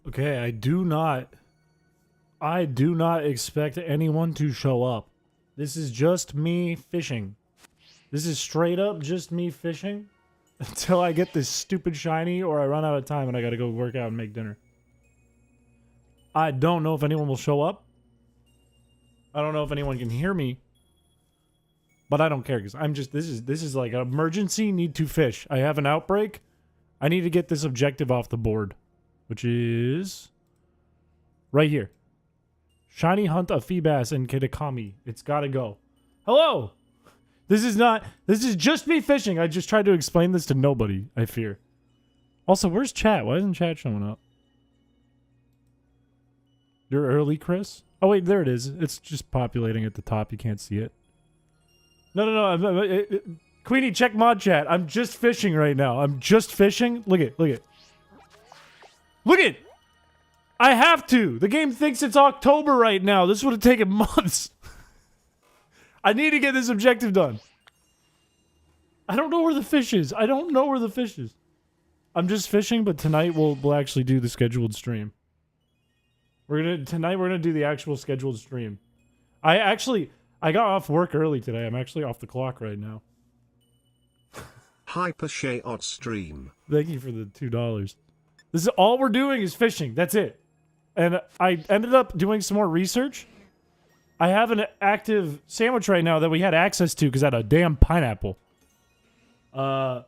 Okay, I do not expect anyone to show up. This is just me fishing. This is straight up just me fishing until I get this stupid shiny or I run out of time and I gotta go work out and make dinner. I don't know if anyone will show up. I don't know if anyone can hear me. But I don't care because I'm just, this is like an emergency, need to fish. I have an outbreak. I need to get this objective off the board. Which is right here. Shiny hunt a Feebas in Kitakami. It's gotta go. Hello! This is just me fishing. I just tried to explain this to nobody, I fear. Also, where's chat? Why isn't chat showing up? You're early, Chris? Oh wait, there it is. It's just populating at the top. You can't see it. No. Queenie, check mod chat. I'm just fishing right now. I'm just fishing. Look it. Look it! I have to! The game thinks it's October right now. This would have taken months. I need to get this objective done. I don't know where the fish is. I'm just fishing, but tonight we'll actually do the scheduled stream. Tonight we're gonna do the actual scheduled stream. I got off work early today. I'm actually off the clock right now. Hi Piché on stream. Thank you for the $2. This is all we're doing is fishing. That's it. And I ended up doing some more research. I have an active sandwich right now that we had access to because I had a damn pineapple. Hang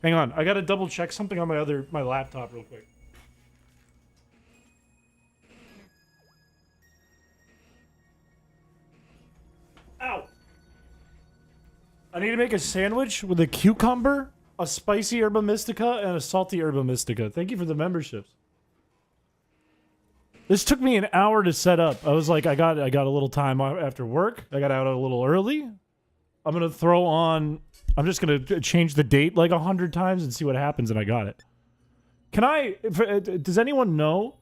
on. I gotta double check something on my laptop real quick. Ow! I need to make a sandwich with a cucumber, a spicy herba mystica, and a salty herba mystica. Thank you for the memberships. This took me an hour to set up. I was like, I got a little time after work. I got out a little early. I'm gonna throw on. I'm just gonna change the date like 100 times and see what happens, and I got it. Can I? Does anyone know?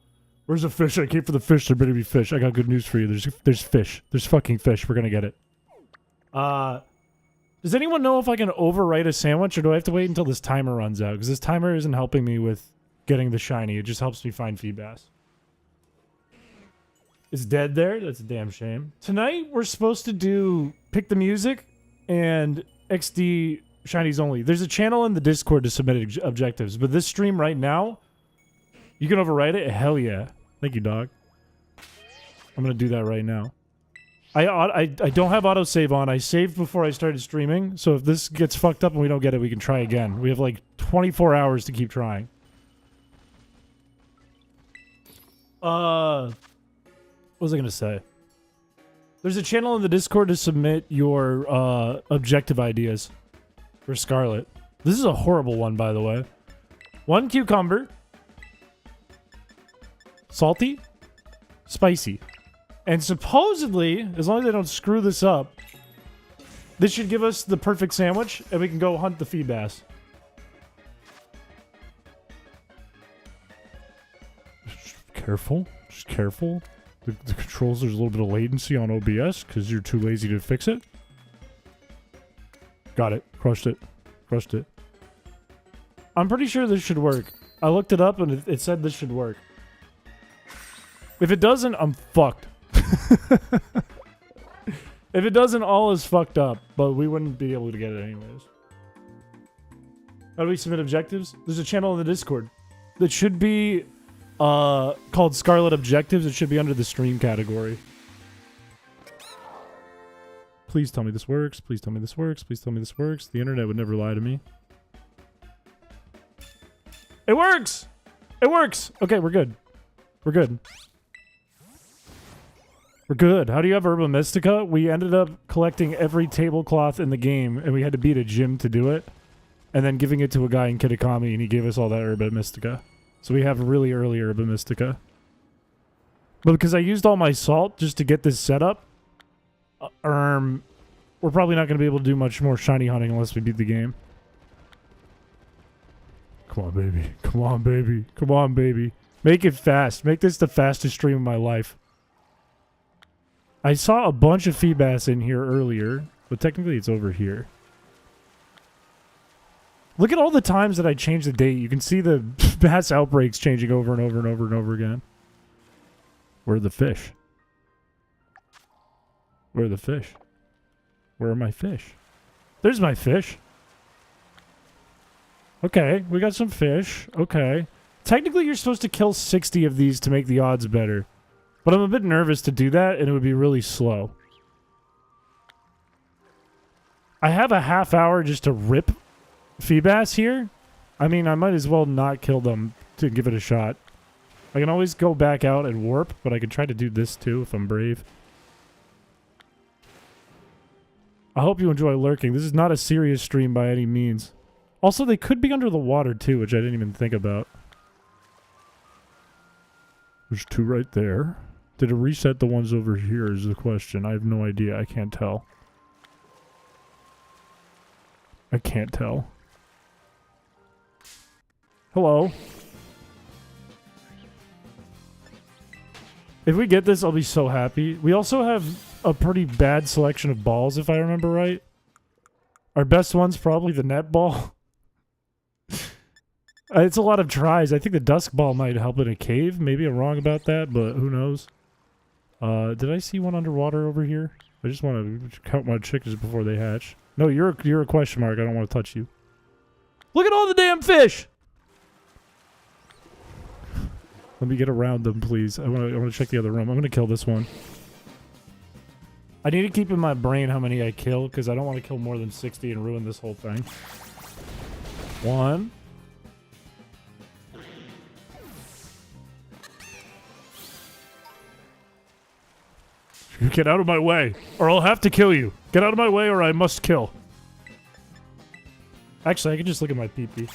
Where's the fish? I came for the fish. There better be fish. I got good news for you. There's fish. There's fucking fish. We're gonna get it. Does anyone know if I can overwrite a sandwich, or do I have to wait until this timer runs out? Because this timer isn't helping me with getting the shiny. It just helps me find Feebas. It's dead there? That's a damn shame. Tonight, we're supposed to do Pick the Music and XD Shinies Only. There's a channel in the Discord to submit objectives, but this stream right now, you can overwrite it? Hell yeah. Thank you, dog. I'm going to do that right now. I don't have autosave on. I saved before I started streaming, so if this gets fucked up and we don't get it, we can try again. We have like 24 hours to keep trying. What was I gonna say? There's a channel in the Discord to submit your objective ideas for Scarlet. This is a horrible one, by the way. 1 cucumber. Salty. Spicy. And supposedly, as long as I don't screw this up, this should give us the perfect sandwich, and we can go hunt the Feebas. Just careful. Just careful. The controls, there's a little bit of latency on OBS, because you're too lazy to fix it. Got it. Crushed it. Crushed it. I'm pretty sure this should work. I looked it up, and it said this should work. If it doesn't, I'm fucked. If it doesn't, all is fucked up, but we wouldn't be able to get it anyways. How do we submit objectives? There's a channel in the Discord that should be called Scarlet Objectives. It should be under the stream category. Please tell me this works. Please tell me this works. Please tell me this works. The internet would never lie to me. It works! It works! Okay, we're good. We're good. We're good. How do you have Herba Mystica? We ended up collecting every tablecloth in the game, and we had to beat a gym to do it, and then giving it to a guy in Kitakami, and he gave us all that Herba Mystica. So we have really early Herba Mystica. But because I used all my salt just to get this set up, we're probably not going to be able to do much more shiny hunting unless we beat the game. Come on, baby. Come on, baby. Come on, baby. Make it fast. Make this the fastest stream of my life. I saw a bunch of Feebas in here earlier, but technically it's over here. Look at all the times that I changed the date. You can see the mass outbreaks changing over and over and over and over again. Where are the fish? Where are the fish? Where are my fish? There's my fish. Okay, we got some fish. Okay. Technically, you're supposed to kill 60 of these to make the odds better. But I'm a bit nervous to do that, and it would be really slow. I have a half hour just to rip Feebas here. I mean, I might as well not kill them to give it a shot. I can always go back out and warp, but I can try to do this too if I'm brave. I hope you enjoy lurking. This is not a serious stream by any means. Also, they could be under the water too, which I didn't even think about. There's 2 right there. Did it reset the ones over here is the question. I have no idea. I can't tell. I can't tell. Hello. If we get this, I'll be so happy. We also have a pretty bad selection of balls, if I remember right. Our best one's probably the net ball. It's a lot of tries. I think the dusk ball might help in a cave. Maybe I'm wrong about that, but who knows. Did I see one underwater over here? I just want to count my chickens before they hatch. No, you're a question mark. I don't want to touch you. Look at all the damn fish! Let me get around them, please. I want to check the other room. I'm going to kill this one. I need to keep in my brain how many I kill, because I don't want to kill more than 60 and ruin this whole thing. 1. You get out of my way, or I'll have to kill you. Get out of my way, or I must kill. Actually, I can just look at my pee-pee.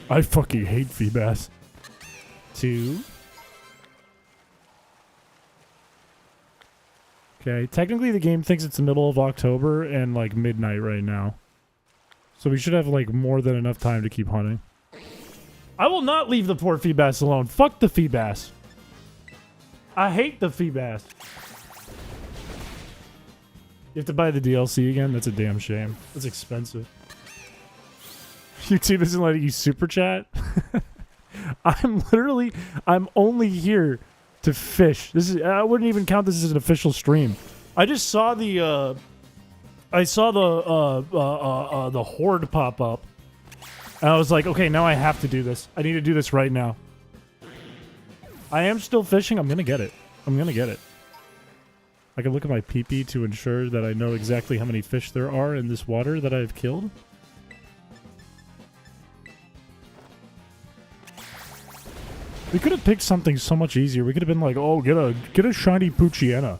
I fucking hate Feebas. 2. Okay, technically the game thinks it's the middle of October and like midnight right now. So we should have like more than enough time to keep hunting. I will not leave the poor Feebas alone. Fuck the Feebas. I hate the Feebas. You have to buy the DLC again? That's a damn shame. That's expensive. YouTube isn't letting you super chat? I'm only here to fish. I wouldn't even count this as an official stream. I just saw the horde pop up. And I was like, okay, now I have to do this. I need to do this right now. I am still fishing. I'm gonna get it. I can look at my pee-pee to ensure that I know exactly how many fish there are in this water that I've killed. We could have picked something so much easier. We could have been like, oh, get a shiny Puchiena.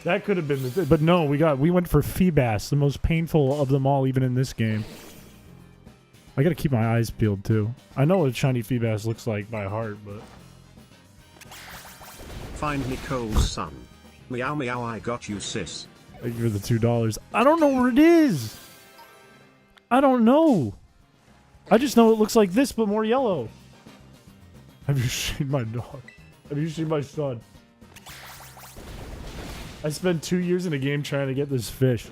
That could have been the thing. But no, we went for Feebas, the most painful of them all, even in this game. I gotta keep my eyes peeled too. I know what shiny Feebas looks like by heart, but Find Nicole's son. Meow meow, I got you, sis. thank you for the $2. I don't know where it is. I don't know. I just know it looks like this, but more yellow. Have you seen my dog? Have you seen my son? I spent 2 years in a game trying to get this fish.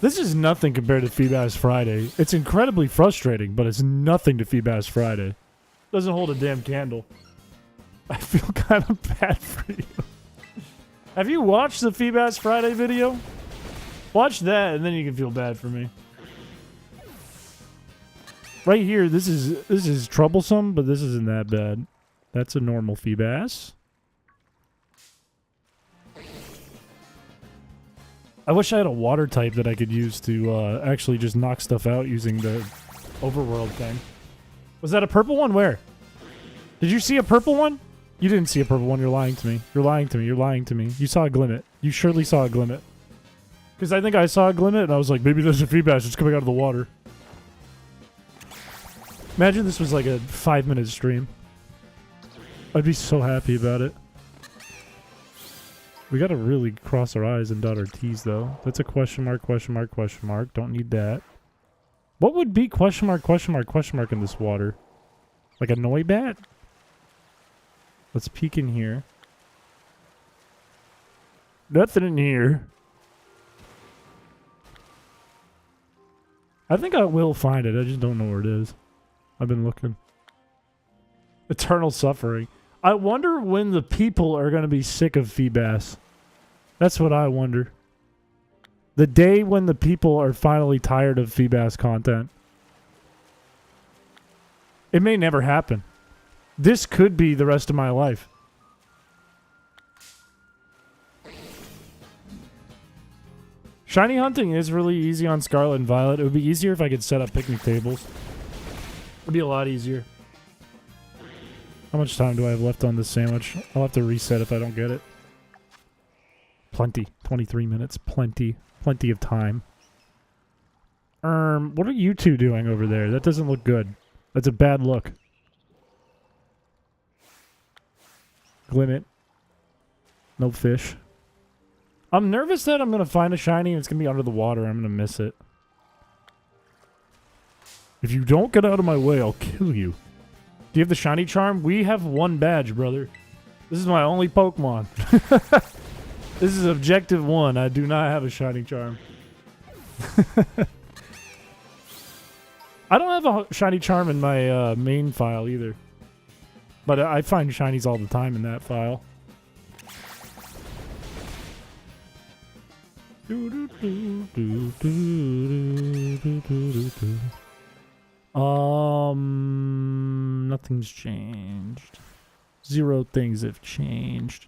This is nothing compared to Feebas Friday. It's incredibly frustrating, but it's nothing to Feebas Friday. Doesn't hold a damn candle. I feel kind of bad for you. Have you watched the Feebas Friday video? Watch that, and then you can feel bad for me. Right here, this is troublesome, but this isn't that bad. That's a normal Feebas. I wish I had a water type that I could use to actually just knock stuff out using the overworld thing. Was that a purple one? Where? Did you see a purple one? You didn't see a purple one. You're lying to me. You're lying to me. You're lying to me. You saw a glimmet. You surely saw a glimmet. Because I think I saw a glimmet and I was like, maybe there's a Feebas just coming out of the water. Imagine this was like a 5-minute stream. I'd be so happy about it. We gotta really cross our I's and dot our T's, though. That's a question mark, question mark, question mark. Don't need that. What would be question mark, question mark, question mark in this water? Like a Noibat? Let's peek in here. Nothing in here. I think I will find it. I just don't know where it is. I've been looking. Eternal suffering. I wonder when the people are going to be sick of Feebas. That's what I wonder. The day when the people are finally tired of Feebas content. It may never happen. This could be the rest of my life. Shiny hunting is really easy on Scarlet and Violet. It would be easier if I could set up picnic tables. It would be a lot easier. How much time do I have left on this sandwich? I'll have to reset if I don't get it. Plenty. 23 minutes. Plenty. Plenty of time. What are you two doing over there? That doesn't look good. That's a bad look. Glimmet. No fish. I'm nervous that I'm going to find a shiny and it's going to be under the water. I'm going to miss it. If you don't get out of my way, I'll kill you. Do you have the shiny charm? We have one badge, brother. This is my only Pokemon. This is objective 1. I do not have a shiny charm. I don't have a shiny charm in my main file either. But I find shinies all the time in that file. Nothing's changed. 0 things have changed.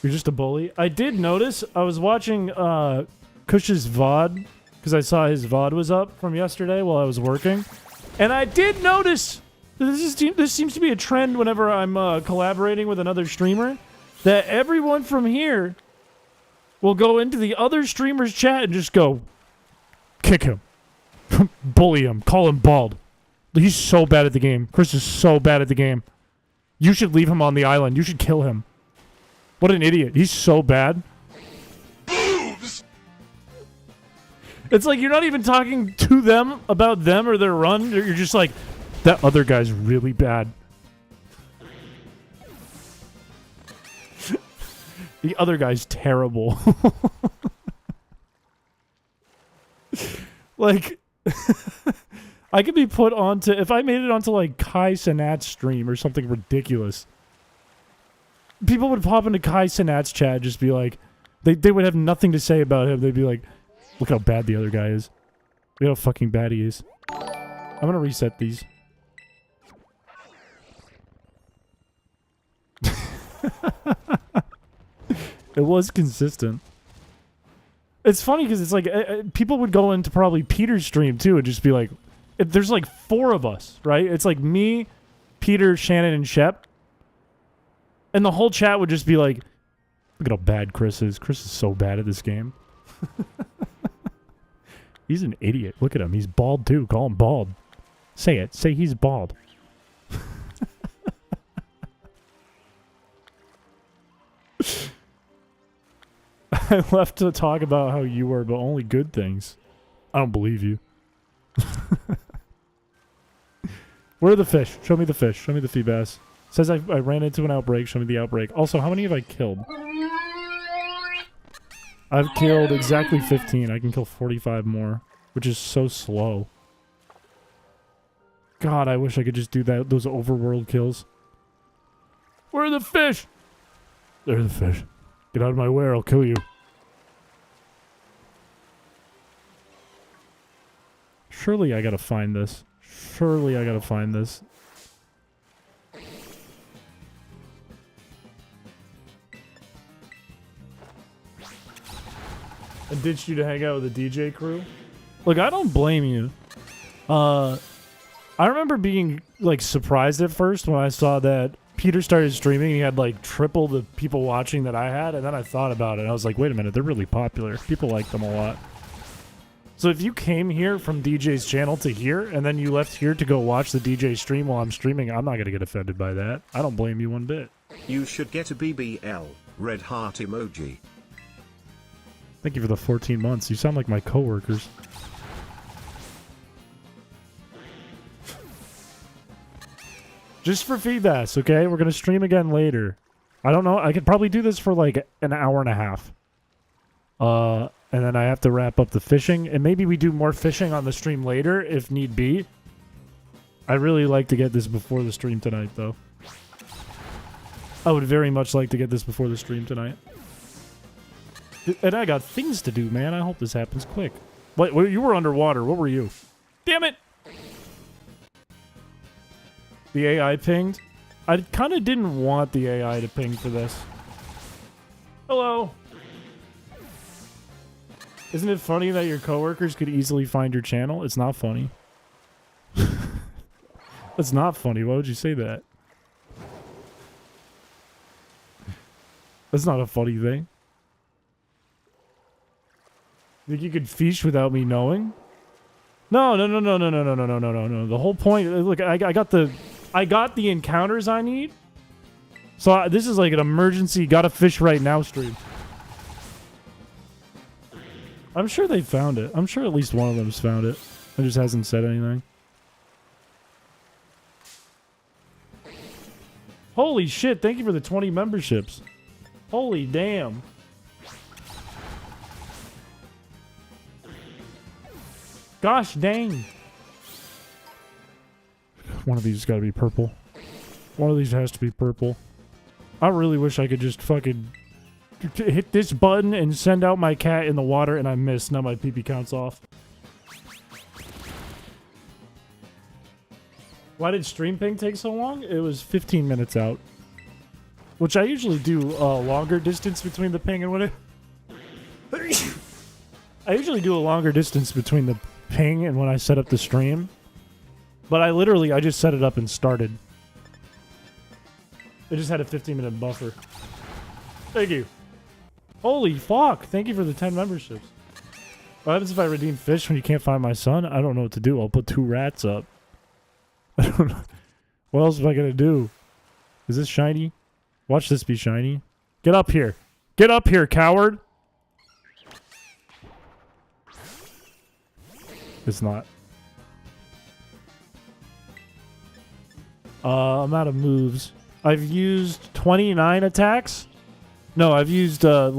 You're just a bully? I did notice, I was watching Kush's VOD, because I saw his VOD was up from yesterday while I was working. And I did notice, this seems to be a trend whenever I'm collaborating with another streamer, that everyone from here will go into the other streamer's chat and just go, kick him, bully him, call him bald. He's so bad at the game. Chris is so bad at the game. You should leave him on the island. You should kill him. What an idiot. He's so bad. Boobs! It's like you're not even talking to them about them or their run. You're just like, that other guy's really bad. The other guy's terrible. Like, I could be put onto, if I made it onto like Kai Sanat's stream or something ridiculous, people would pop into Kai Sanat's chat and just be like, they would have nothing to say about him. They'd be like, look how bad the other guy is. Look how fucking bad he is. I'm gonna reset these. It was consistent. It's funny because it's like people would go into probably Peter's stream too and just be like, there's like 4 of us, right? It's like me, Peter, Shannon, and Shep. And the whole chat would just be like, look at how bad Chris is. Chris is so bad at this game. He's an idiot. Look at him. He's bald too. Call him bald. Say it. Say he's bald. I left to talk about how you were, but only good things. I don't believe you. Where are the fish? Show me the fish. Show me the Feebas. Says I ran into an outbreak. Show me the outbreak. Also, how many have I killed? I've killed exactly 15. I can kill 45 more, which is so slow. God, I wish I could just do that. Those overworld kills. Where are the fish? There are the fish. Get out of my way or I'll kill you. Surely I gotta find this. Surely I gotta find this. I ditched you to hang out with the DJ crew? Look, I don't blame you. I remember being, like, surprised at first when I saw that Peter started streaming. He had, like, triple the people watching that I had, and then I thought about it, and I was like, wait a minute, they're really popular. People like them a lot. So if you came here from DJ's channel to here, and then you left here to go watch the DJ stream while I'm streaming, I'm not going to get offended by that. I don't blame you one bit. You should get a BBL, red heart emoji. Thank you for the 14 months. You sound like my coworkers. Just for Feebas, okay? We're going to stream again later. I don't know. I could probably do this for like an hour and a half. And then I have to wrap up the fishing. And maybe we do more fishing on the stream later if need be. I really like to get this before the stream tonight, though. I would very much like to get this before the stream tonight. And I got things to do, man. I hope this happens quick. What? You were underwater. What were you? Damn it! The AI pinged. I kind of didn't want the AI to ping for this. Hello. Isn't it funny that your coworkers could easily find your channel? It's not funny. It's not funny. Why would you say that? That's not a funny thing. Think you could fish without me knowing? No. The whole point. Look, I got the encounters I need. So this is like an emergency gotta fish right now stream. I'm sure they found it. I'm sure at least one of them's found it. It just hasn't said anything. Holy shit, thank you for the 20 memberships. Holy damn. Gosh dang. One of these has got to be purple. One of these has to be purple. I really wish I could just fucking hit this button and send out my cat in the water and I missed. Now my PP count's off. Why did stream ping take so long? It was 15 minutes out. Which I usually do a longer distance between the ping and when it... I usually do a longer distance between the ping and when I set up the stream. But I just set it up and started. It just had a 15-minute buffer. Thank you. Holy fuck. Thank you for the 10 memberships. What happens if I redeem fish when you can't find my son? I don't know what to do. I'll put 2 rats up. I don't know. What else am I going to do? Is this shiny? Watch this be shiny. Get up here. Get up here, coward. It's not. I'm out of moves. I've used 29 attacks. No, I've used 5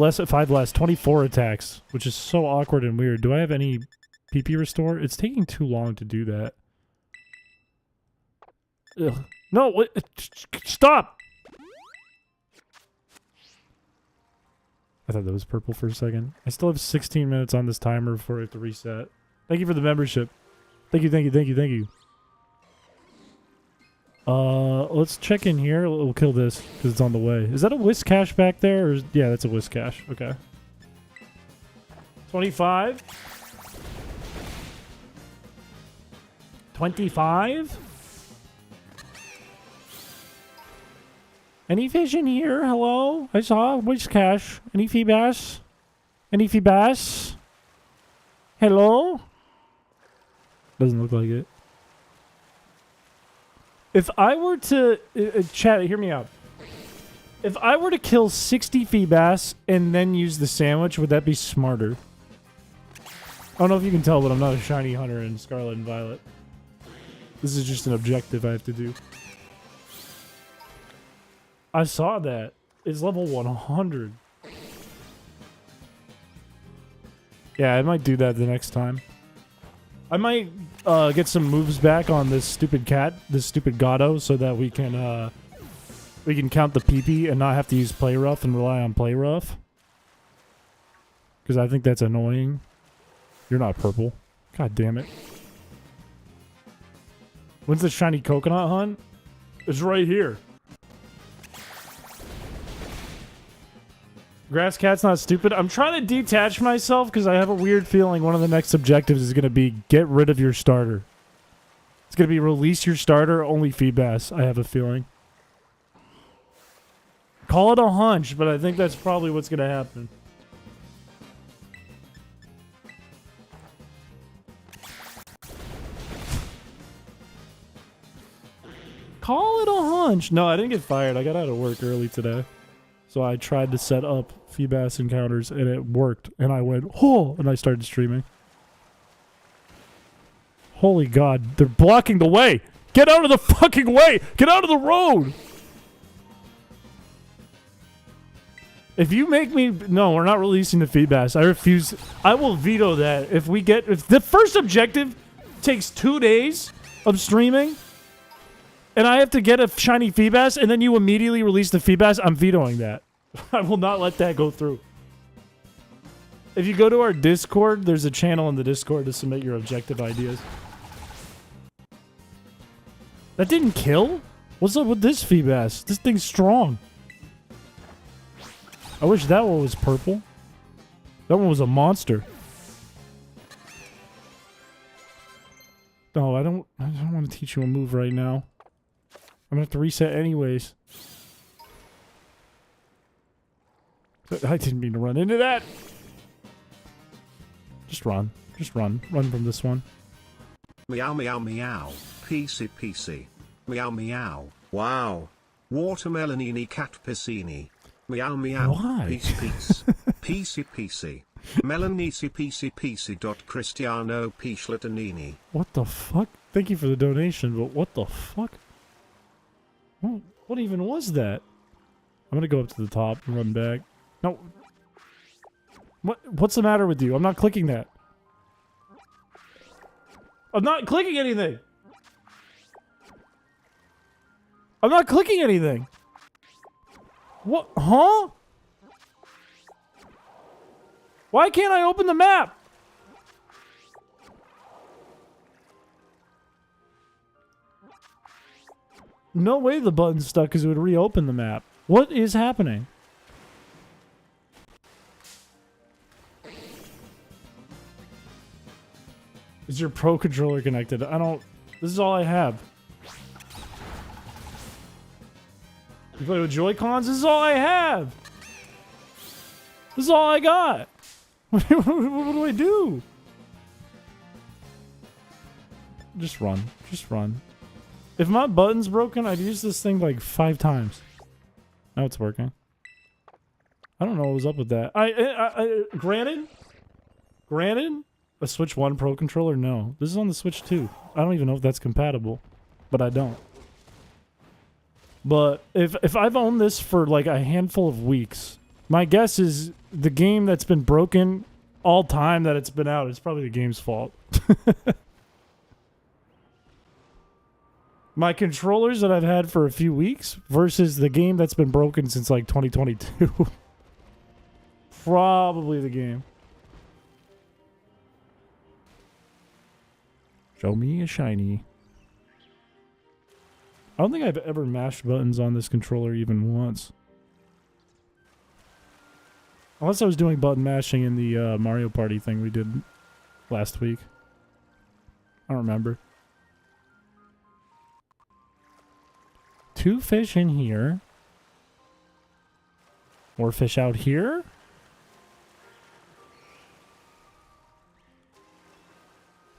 less, 24 attacks, which is so awkward and weird. Do I have any PP restore? It's taking too long to do that. Ugh. No, wait, stop! I thought that was purple for a second. I still have 16 minutes on this timer before I have to reset. Thank you for the membership. Thank you. Let's check in here. We'll kill this because it's on the way. Is that a whisk cache back there? Yeah, that's a whisk cache. Okay. 25. 25. Any fish in here? Hello? I saw a whisk cache. Any Feebas? Any Feebas? Hello? Doesn't look like it. If I were to... chat, hear me out. If I were to kill 60 Feebas and then use the sandwich, would that be smarter? I don't know if you can tell, but I'm not a shiny hunter in Scarlet and Violet. This is just an objective I have to do. I saw that. It's level 100. Yeah, I might do that the next time. I might get some moves back on this stupid cat, this stupid Gato, so that we can count the PP and not have to use Play Rough and rely on Play Rough. Because I think that's annoying. You're not purple. God damn it. When's the shiny coconut hunt? It's right here. Grass cat's not stupid. I'm trying to detach myself because I have a weird feeling one of the next objectives is going to be get rid of your starter. It's going to be release your starter, only Feebas, I have a feeling. Call it a hunch, but I think that's probably what's going to happen. Call it a hunch. No, I didn't get fired. I got out of work early today. So I tried to set up Feebas encounters and it worked. And I went, oh, and I started streaming. Holy God, they're blocking the way. Get out of the fucking way. Get out of the road. If you make me... No, we're not releasing the Feebas. I refuse. I will veto that. If the first objective takes 2 days of streaming, and I have to get a shiny Feebas, and then you immediately release the Feebas, I'm vetoing that. I will not let that go through. If you go to our Discord, there's a channel in the Discord to submit your objective ideas. That didn't kill? What's up with this Feebas? This thing's strong. I wish that one was purple. That one was a monster. No, I don't want to teach you a move right now. I'm gonna have to reset anyways. I didn't mean to run into that. Just run. Just run. Run from this one. Meow meow meow. PC PC. Meow meow. Wow. Watermelonini cat piscini. Meow meow. Why? Peace peace. PC PC. Melanisi PC PC. Cristiano Pishlatanini. What the fuck? Thank you for the donation, but what the fuck? What even was that? I'm gonna go up to the top and run back. No. What's the matter with you? I'm not clicking that. I'm not clicking anything. I'm not clicking anything. What? Huh? Why can't I open the map? No way the button's stuck because it would reopen the map. What is happening? Is your Pro controller connected? I don't... This is all I have. You play with Joy-Cons? This is all I have! This is all I got! What do I do? Just run. Just run. If my button's broken, I'd use this thing like 5 times. Now it's working. I don't know what was up with that. Granted, a Switch 1 Pro controller? No. This is on the Switch 2. I don't even know if that's compatible. But I don't. But if I've owned this for like a handful of weeks, my guess is the game that's been broken all time that it's been out, it's probably the game's fault. My controllers that I've had for a few weeks versus the game that's been broken since like 2022. Probably the game. Show me a shiny. I don't think I've ever mashed buttons on this controller even once. Unless I was doing button mashing in the Mario Party thing we did last week. I don't remember. 2 fish in here. More fish out here.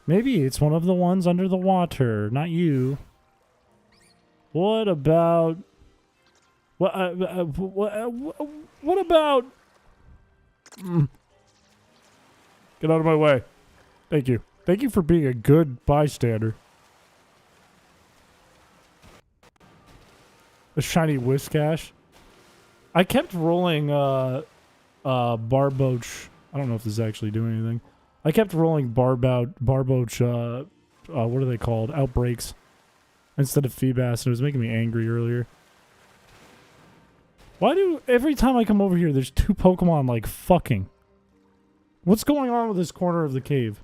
Maybe it's one of the ones under the water, not you. What about... What about... Get out of my way. Thank you. Thank you for being a good bystander. A shiny Whiskash. I kept rolling Barboach. I don't know if this is actually doing anything. I kept rolling Barboach, what are they called? Outbreaks. Instead of Feebas, and it was making me angry earlier. Why do every time I come over here, there's 2 Pokemon like fucking? What's going on with this corner of the cave?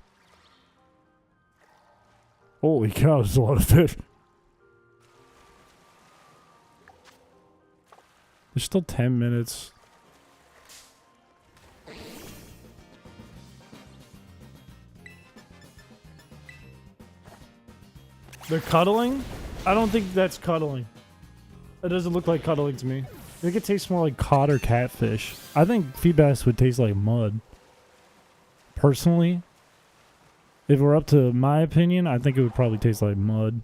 Holy cow, there's a lot of fish. There's still 10 minutes. They're cuddling? I don't think that's cuddling. It doesn't look like cuddling to me. I think it tastes more like cod or catfish. I think Feebas would taste like mud. Personally, if we're up to my opinion, I think it would probably taste like mud.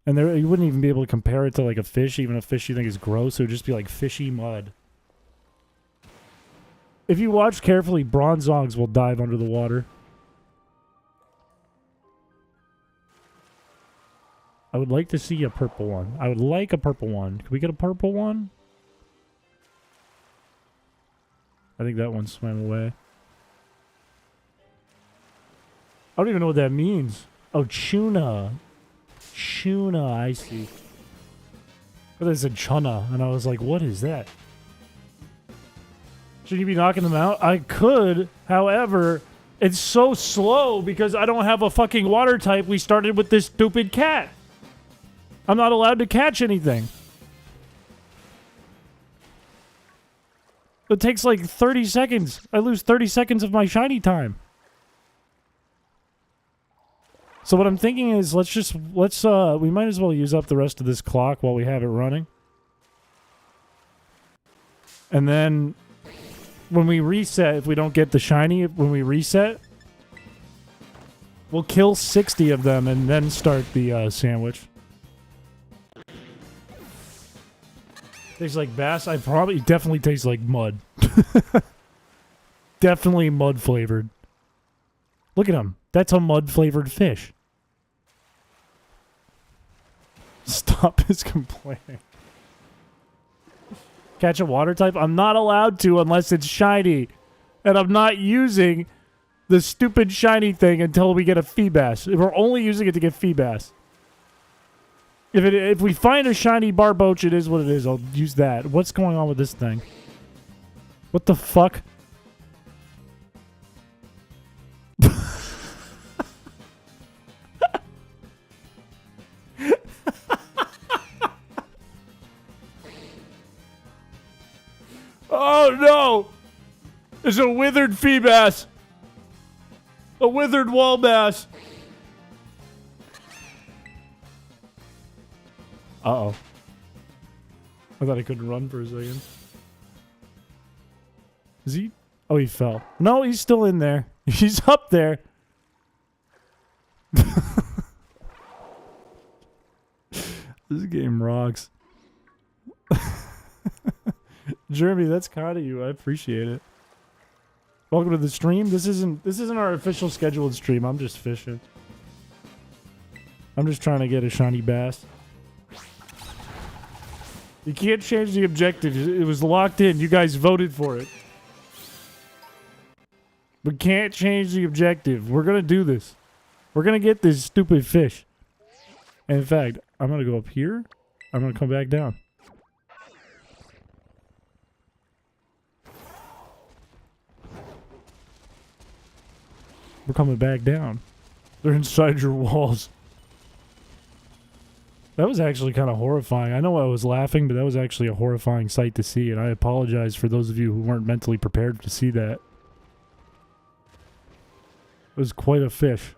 And there, you wouldn't even be able to compare it to like a fish, even a fish you think is gross. It would just be like fishy mud. If you watch carefully, Bronzongs will dive under the water. I would like to see a purple one. I would like a purple one. Can we get a purple one? I think that one swam away. I don't even know what that means. Oh, tuna. Tuna, I see. I thought it said chuna, and I was like, what is that? Should you be knocking them out? I could, however, it's so slow because I don't have a fucking water type. We started with this stupid cat. I'm not allowed to catch anything. It takes like 30 seconds. I lose 30 seconds of my shiny time. So what I'm thinking is we might as well use up the rest of this clock while we have it running. And then when we reset, if we don't get the shiny, when we reset, we'll kill 60 of them and then start the sandwich. Tastes like bass. Definitely tastes like mud. Definitely mud flavored. Look at him. That's a mud flavored fish. Stop his complaining. Catch a water type? I'm not allowed to unless it's shiny. And I'm not using the stupid shiny thing until we get a Feebas. We're only using it to get Feebas. If we find a shiny Barboach, it is what it is. I'll use that. What's going on with this thing? What the fuck? Oh no! It's a withered Feebas! A withered wall bass! Uh-oh. I thought I couldn't run for a second. Is he? Oh, he fell. No, he's still in there. He's up there. This game rocks. Jeremy, that's kind of you. I appreciate it. Welcome to the stream. This isn't our official scheduled stream. I'm just fishing. I'm just trying to get a shiny bass. You can't change the objective. It was locked in. You guys voted for it. We can't change the objective. We're going to do this. We're going to get this stupid fish. And in fact, I'm going to go up here. I'm going to come back down. We're coming back down. They're inside your walls. That was actually kind of horrifying. I know I was laughing, but that was actually a horrifying sight to see, and I apologize for those of you who weren't mentally prepared to see that. It was quite a fish.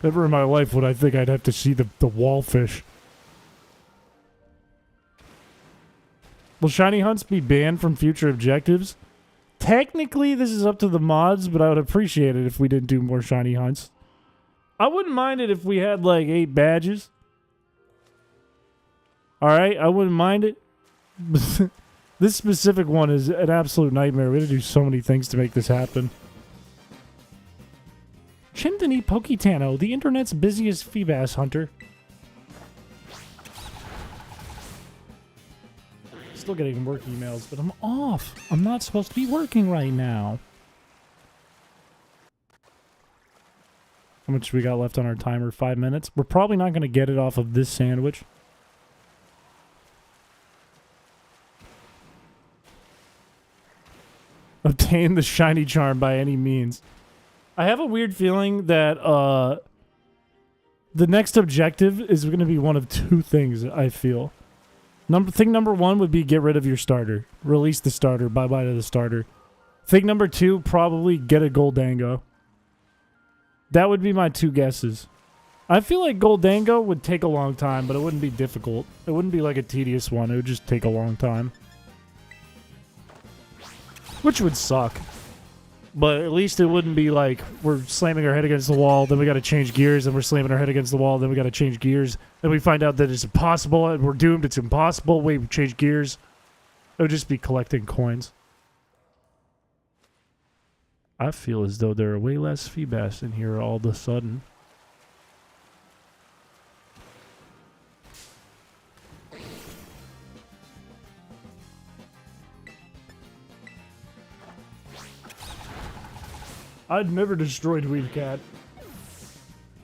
Never in my life would I think I'd have to see the wall fish. Will shiny hunts be banned from future objectives? Technically, this is up to the mods, but I would appreciate it if we didn't do more shiny hunts. I wouldn't mind it if we had like 8 badges. Alright, I wouldn't mind it. This specific one is an absolute nightmare. We had to do so many things to make this happen. Chimdany Pokitano, the internet's busiest Feebas hunter. Still getting work emails, but I'm off. I'm not supposed to be working right now. How much we got left on our timer? 5 minutes. We're probably not going to get it off of this sandwich. Obtain the shiny charm by any means. I have a weird feeling that the next objective is going to be one of 2 things, I feel. Thing number 1 would be get rid of your starter. Release the starter. Bye-bye to the starter. Thing number 2, probably get a Goldango. That would be my 2 guesses. I feel like Goldango would take a long time, but it wouldn't be difficult. It wouldn't be like a tedious one. It would just take a long time. Which would suck. But at least it wouldn't be like we're slamming our head against the wall, then we got to change gears, and we're slamming our head against the wall, then we got to change gears. Then we find out that it's impossible, and we're doomed, it's impossible. Wait, we change gears. It would just be collecting coins. I feel as though there are way less Feebas in here all of a sudden. I'd never destroyed Weed Cat.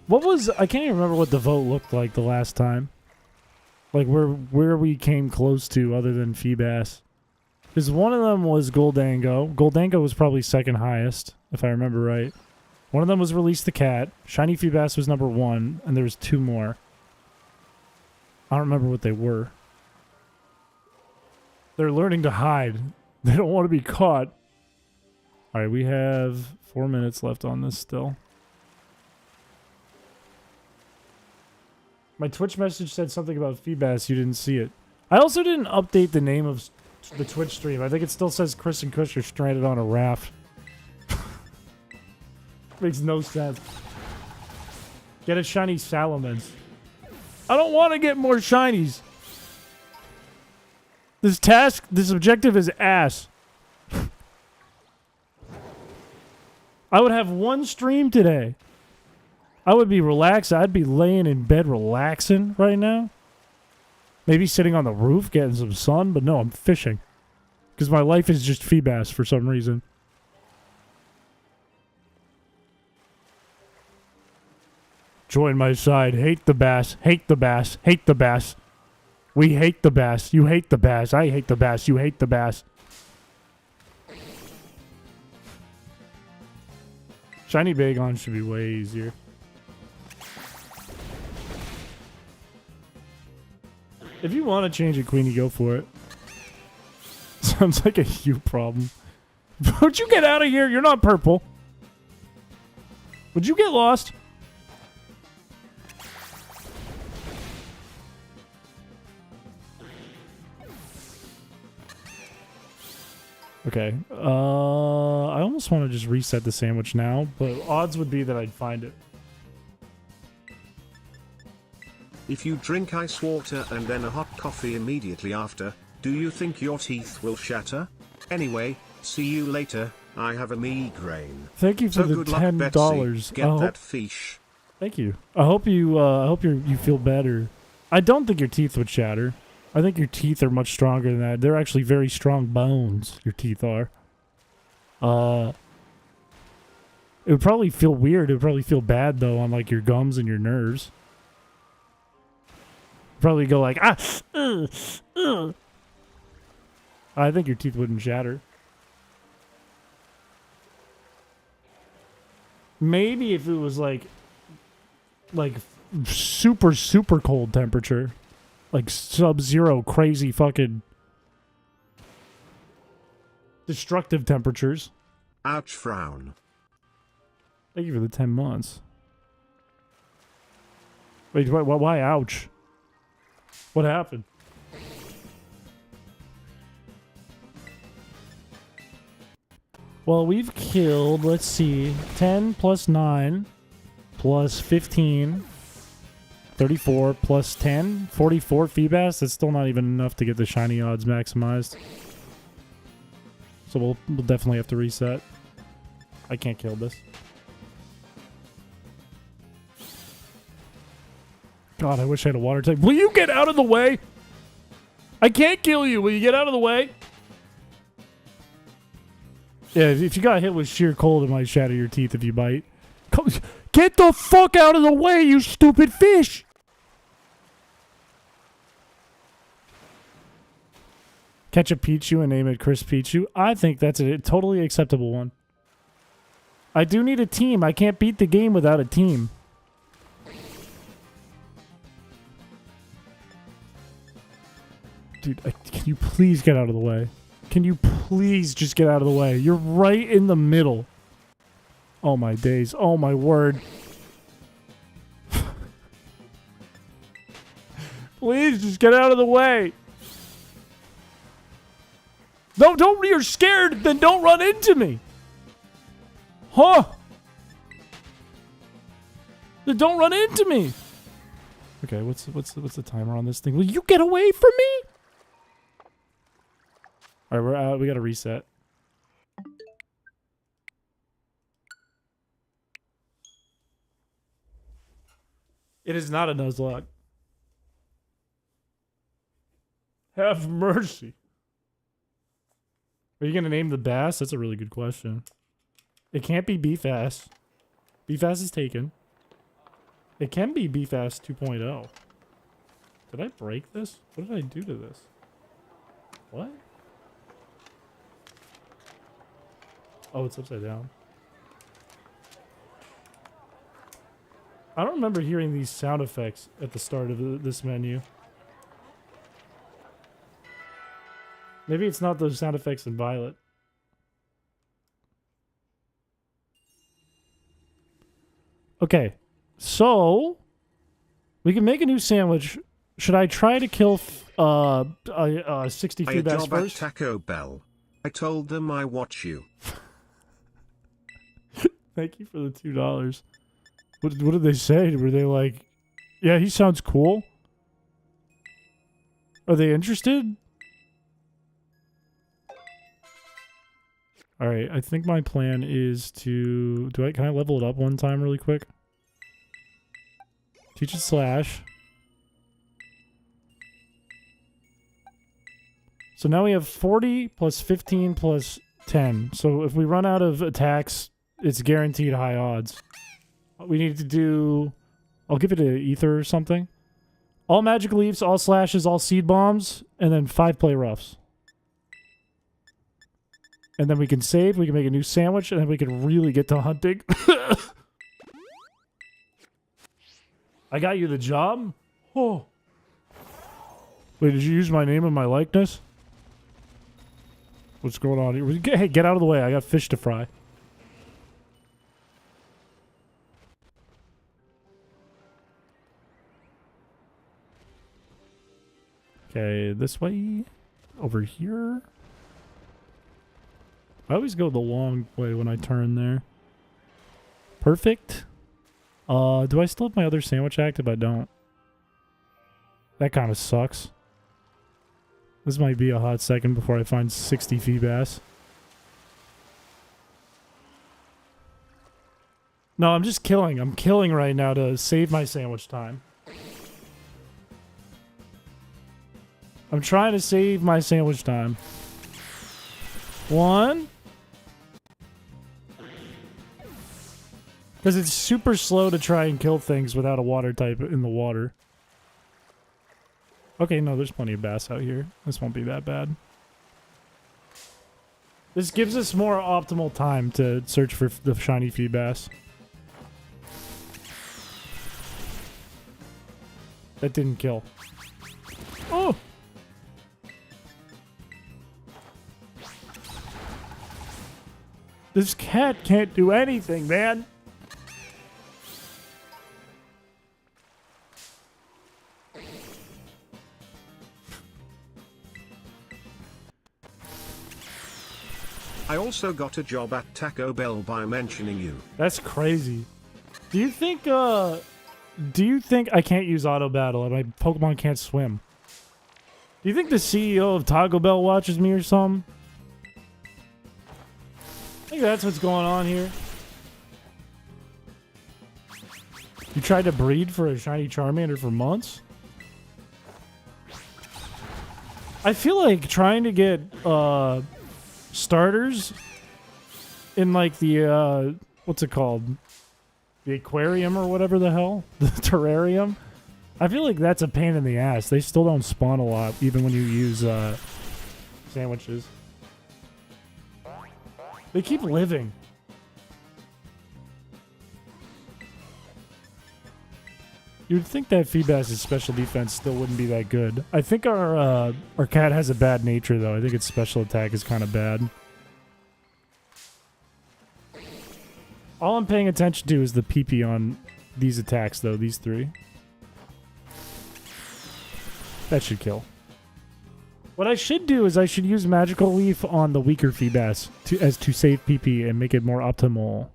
What was... I can't even remember what the vote looked like the last time. Like, where we came close to other than Feebas. Because one of them was Goldango. Goldango was probably second highest, if I remember right. One of them was Release the Cat. Shiny Feebas was number 1, and there was 2 more. I don't remember what they were. They're learning to hide. They don't want to be caught. Alright, we have 4 minutes left on this still. My Twitch message said something about Feebas. You didn't see it. I also didn't update the name of the Twitch stream. I think it still says Chris and Kush are stranded on a raft. Makes no sense. Get a shiny Salamence. I don't want to get more shinies. This objective is ass. I would have 1 stream today. I would be relaxed. I'd be laying in bed relaxing right now. Maybe sitting on the roof getting some sun, but no, I'm fishing. Because my life is just Feebas for some reason. Join my side. Hate the bass. Hate the bass. Hate the bass. We hate the bass. You hate the bass. I hate the bass. You hate the bass. Shiny Bagon should be way easier. If you want to change it, Queenie, go for it. Sounds like a you problem. Would you get out of here? You're not purple. Would you get lost? Okay. I almost want to just reset the sandwich now, but odds would be that I'd find it. If you drink ice water and then a hot coffee immediately after, do you think your teeth will shatter? Anyway, see you later. I have a migraine. Thank you for the $10. Betsy. Get that fish. Thank you. I hope you feel better. I don't think your teeth would shatter. I think your teeth are much stronger than that. They're actually very strong bones. Your teeth are. It would probably feel weird. It would probably feel bad though on like your gums and your nerves. Probably go like I think your teeth wouldn't shatter. Maybe if it was like super cold temperature, like sub-zero crazy fucking destructive temperatures. Ouch, frown. Thank you for the 10 months. Wait, why ouch? What happened? Well, we've killed, let's see, 10 plus 9 plus 15, 34 plus 10, 44 Feebas. That's still not even enough to get the shiny odds maximized. So we'll definitely have to reset. I can't kill this. God, I wish I had a water type. Will you get out of the way? I can't kill you. Will you get out of the way? Yeah, if you got hit with sheer cold, it might shatter your teeth if you bite. Come, get the fuck out of the way, you stupid fish! Catch a Pichu and name it chrispiche. I think that's a totally acceptable one. I do need a team. I can't beat the game without a team. Dude, can you please get out of the way? Can you please just get out of the way? You're right in the middle. Oh my days. Oh my word. Please just get out of the way. No, don't. You're scared. Then don't run into me. Huh? Then don't run into me. Okay, what's the timer on this thing? Will you get away from me? All right, we got to reset. It is not a Nuzlocke. Have mercy. Are you going to name the bass? That's a really good question. It can't be Beefas. Beefas is taken. It can be Beefas 2.0. Did I break this? What did I do to this? What? Oh, it's upside down. I don't remember hearing these sound effects at the start of this menu. Maybe it's not those sound effects in Violet. Okay, so we can make a new sandwich. Should I try to kill 60 I a Feebas job at first? Taco Bell. I told them I watch you. Thank you for the $2. What did they say? Were they like, yeah, he sounds cool? Are they interested? All right, I think my plan is to can I level it up one time really quick? Teach it slash. So now we have 40 plus 15 plus 10. So if we run out of attacks, it's guaranteed high odds. We need to do, I'll give it an ether or something. All magic leaves, all slashes, all seed bombs, and then 5 play roughs. And then we can save, we can make a new sandwich, and then we can really get to hunting. I got you the job? Oh. Wait, did you use my name and my likeness? What's going on here? Hey, get out of the way. I got fish to fry. Okay, this way. Over here. I always go the long way when I turn there. Perfect. Do I still have my other sandwich active? I don't. That kind of sucks. This might be a hot second before I find 60 Feebas. No, I'm just killing. I'm killing right now to save my sandwich time. I'm trying to save my sandwich time. 1. Because it's super slow to try and kill things without a water type in the water. Okay, no, there's plenty of bass out here. This won't be that bad. This gives us more optimal time to search for the shiny Feebas. That didn't kill. Oh! This cat can't do anything, man. I also got a job at Taco Bell by mentioning you. That's crazy. Do you think I can't use auto battle and my Pokemon can't swim? Do you think the CEO of Taco Bell watches me or something? I think that's what's going on here. You tried to breed for a shiny Charmander for months? I feel like trying to get starters in like the what's it called? The aquarium or whatever the hell? The terrarium? I feel like that's a pain in the ass. They still don't spawn a lot even when you use sandwiches. They keep living. You'd think that Feebas' special defense still wouldn't be that good. I think our cat has a bad nature, though. I think its special attack is kind of bad. All I'm paying attention to is the PP on these attacks, though. These 3. That should kill. What I should do is I should use Magical Leaf on the weaker Feebas to save PP and make it more optimal.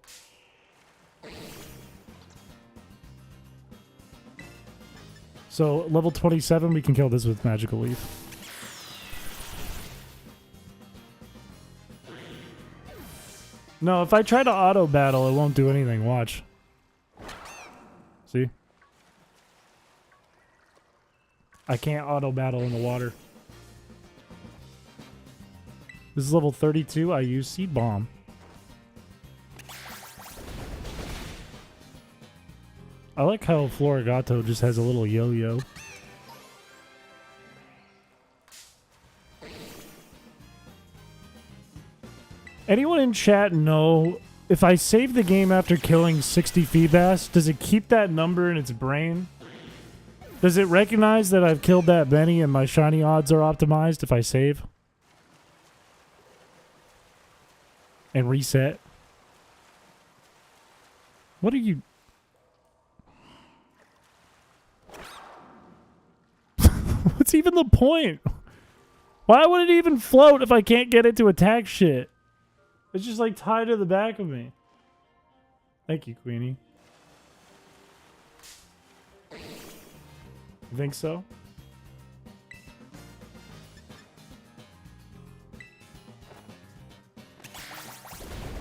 So, level 27, we can kill this with Magical Leaf. No, if I try to auto battle, it won't do anything. Watch. See? I can't auto battle in the water. This is level 32. I use Seed Bomb. I like how Florigato just has a little yo-yo. Anyone in chat know if I save the game after killing 60 Feebas, does it keep that number in its brain? Does it recognize that I've killed that many and my shiny odds are optimized if I save? And reset? What are you... What's even the point? Why would it even float if I can't get it to attack shit? It's just like tied to the back of me. Thank you, Queenie. You think so?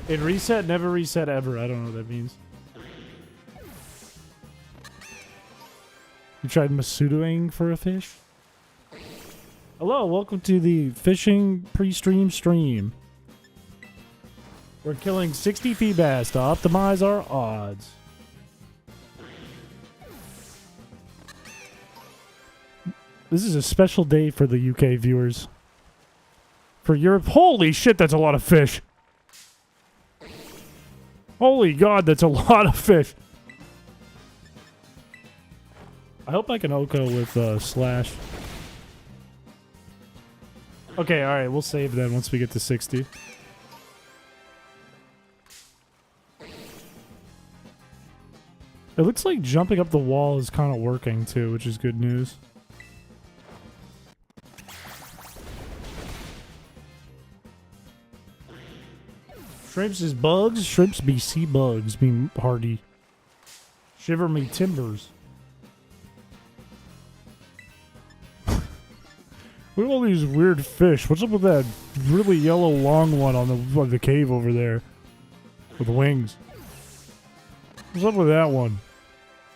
In reset, never reset ever. I don't know what that means. You tried Masudoing for a fish? Hello, welcome to the fishing pre-stream stream. We're killing 60 Feebas to optimize our odds. This is a special day for the UK viewers. For Europe, holy shit, that's a lot of fish. Holy God, that's a lot of fish. I hope I can Oko with Slash. Okay, alright, we'll save then once we get to 60. It looks like jumping up the wall is kind of working too, which is good news. Shrimps is bugs. Shrimps be sea bugs. Be hardy. Shiver me timbers. Look at all these weird fish. What's up with that really yellow long one on the cave over there? With wings. What's up with that one?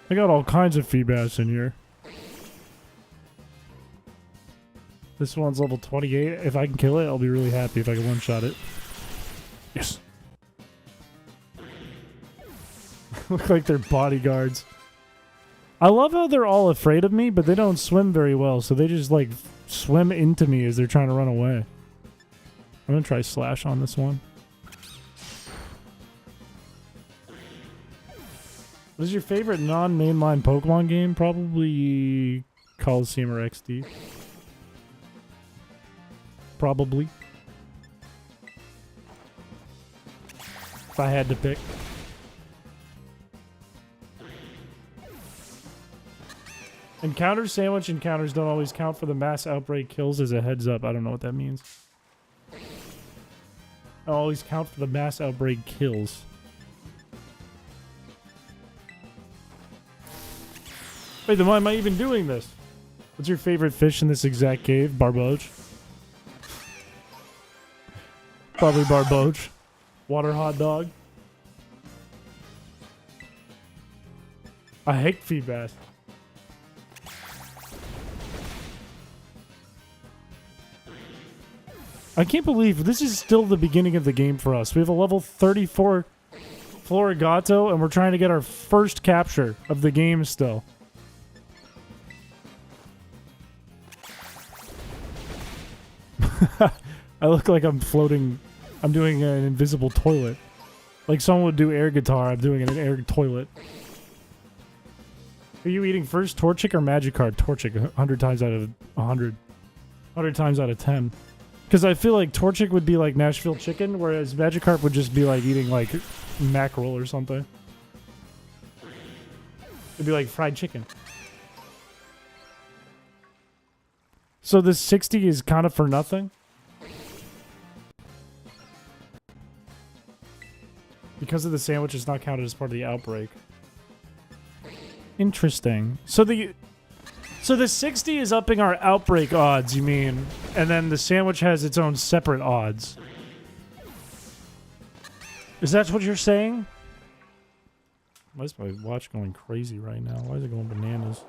I got all kinds of Feebas in here. This one's level 28. If I can kill it, I'll be really happy if I can one-shot it. Yes. Look like they're bodyguards. I love how they're all afraid of me, but they don't swim very well, so they just like swim into me as they're trying to run away. I'm gonna try Slash on this one. What is your favorite non-mainline Pokemon game? Probably Coliseum or XD. Probably. If I had to pick. Sandwich encounters don't always count for the mass outbreak kills as a heads up. I don't know what that means. Don't always count for the mass outbreak kills. Wait, then why am I even doing this? What's your favorite fish in this exact cave? Barboach? Probably Barboach. Water hot dog. I hate Feebas. I can't believe this is still the beginning of the game for us. We have a level 34 Florigato, and we're trying to get our first capture of the game still. I look like I'm floating. I'm doing an invisible toilet. Like someone would do air guitar, I'm doing an air toilet. Are you eating first Torchic or Magikarp? Torchic, 100 times out of 100. 100 times out of 10. Because I feel like Torchic would be like Nashville chicken, whereas Magikarp would just be like eating like mackerel or something. It'd be like fried chicken. So this 60 is kind of for nothing? Because of the sandwich, it's not counted as part of the outbreak. Interesting. So the 60 is upping our outbreak odds, you mean? And then the sandwich has its own separate odds. Is that what you're saying? Why is my watch going crazy right now? Why is it going bananas?